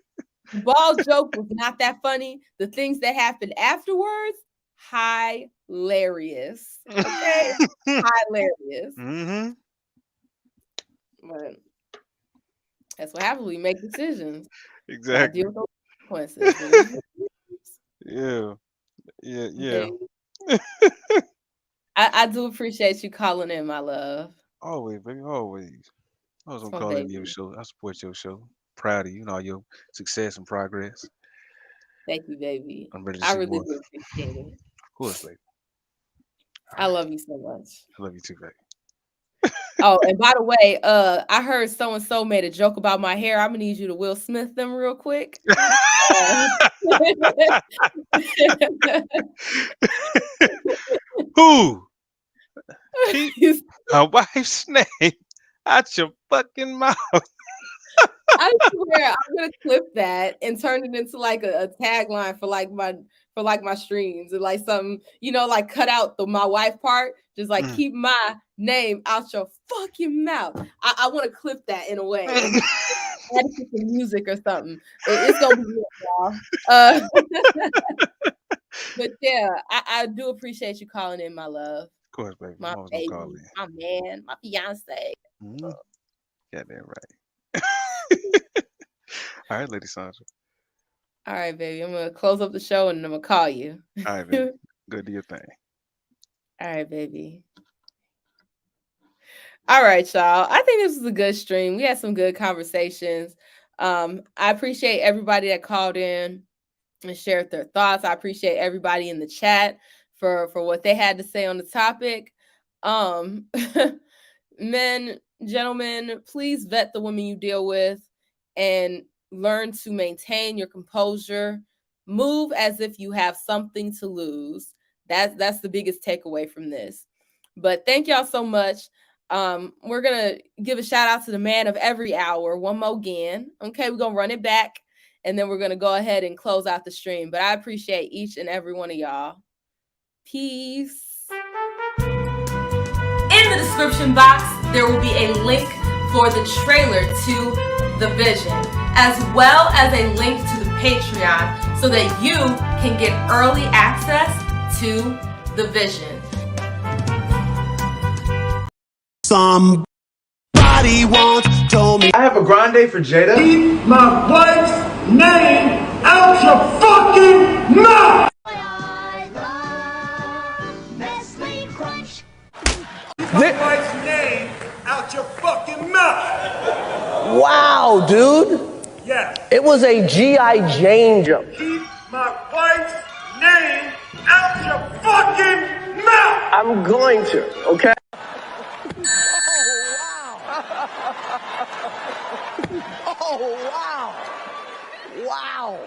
ball joke was not that funny. The things that happened afterwards, hilarious. Okay, hilarious. Mhm. But that's what happens when you make decisions. Gotta Exactly. deal with those consequences. But these Yeah. Yeah. baby, I do appreciate you calling in, my love. Always, baby. Always. I was It's gonna my call in your baby. show. I support your show. Proud of you and all your success and progress. Thank you, baby. I'm ready to I see really more. do appreciate it. Of course, baby. I All right. love you so much. I love you too, baby. Oh, and by the way, I heard so and so made a joke about my hair. I'm gonna need you to Will Smith them real quick. Who? Keep my wife's name out your fucking mouth. I swear I'm gonna clip that and turn it into like a tagline for my streams and like something, like cut out the my wife part, just like Mm. keep my name out your fucking mouth. I want to clip that in a way and add it to some music or something. It's gonna be good, y'all. But yeah, I do appreciate you calling in, my love, Of course, baby. my I'm always gonna baby, call in. my man, my fiance. Mm. Goddamn right. All right, Lady Sandra. All right, baby. I'm gonna close up the show and I'm gonna call you. All right, baby. Go do your thing. All right, baby. All right, y'all. I think this was a good stream. We had some good conversations. I appreciate everybody that called in and shared their thoughts. I appreciate everybody in the chat for what they had to say on the topic. Men, gentlemen, please vet the women you deal with and learn to maintain your composure. Move as if you have something to lose. That's the biggest takeaway from this. But thank y'all so much. We're gonna give a shout out to the man of every hour one more again. Okay, we're gonna run it back and then we're gonna go ahead and close out the stream. But I appreciate each and every one of y'all. Peace. In the description box, there will be a link for the trailer to The Vision, as well as a link to the Patreon so that you can get early access to The Vision. Somebody once told me I have a grande for Jada. Keep my wife's name out your fucking mouth! Keep my wife's name out your fucking mouth! Wow, dude. Yes. It was a G.I. Jane jump. Keep my wife's name out your fucking mouth! I'm going to, okay? Oh, wow. Wow.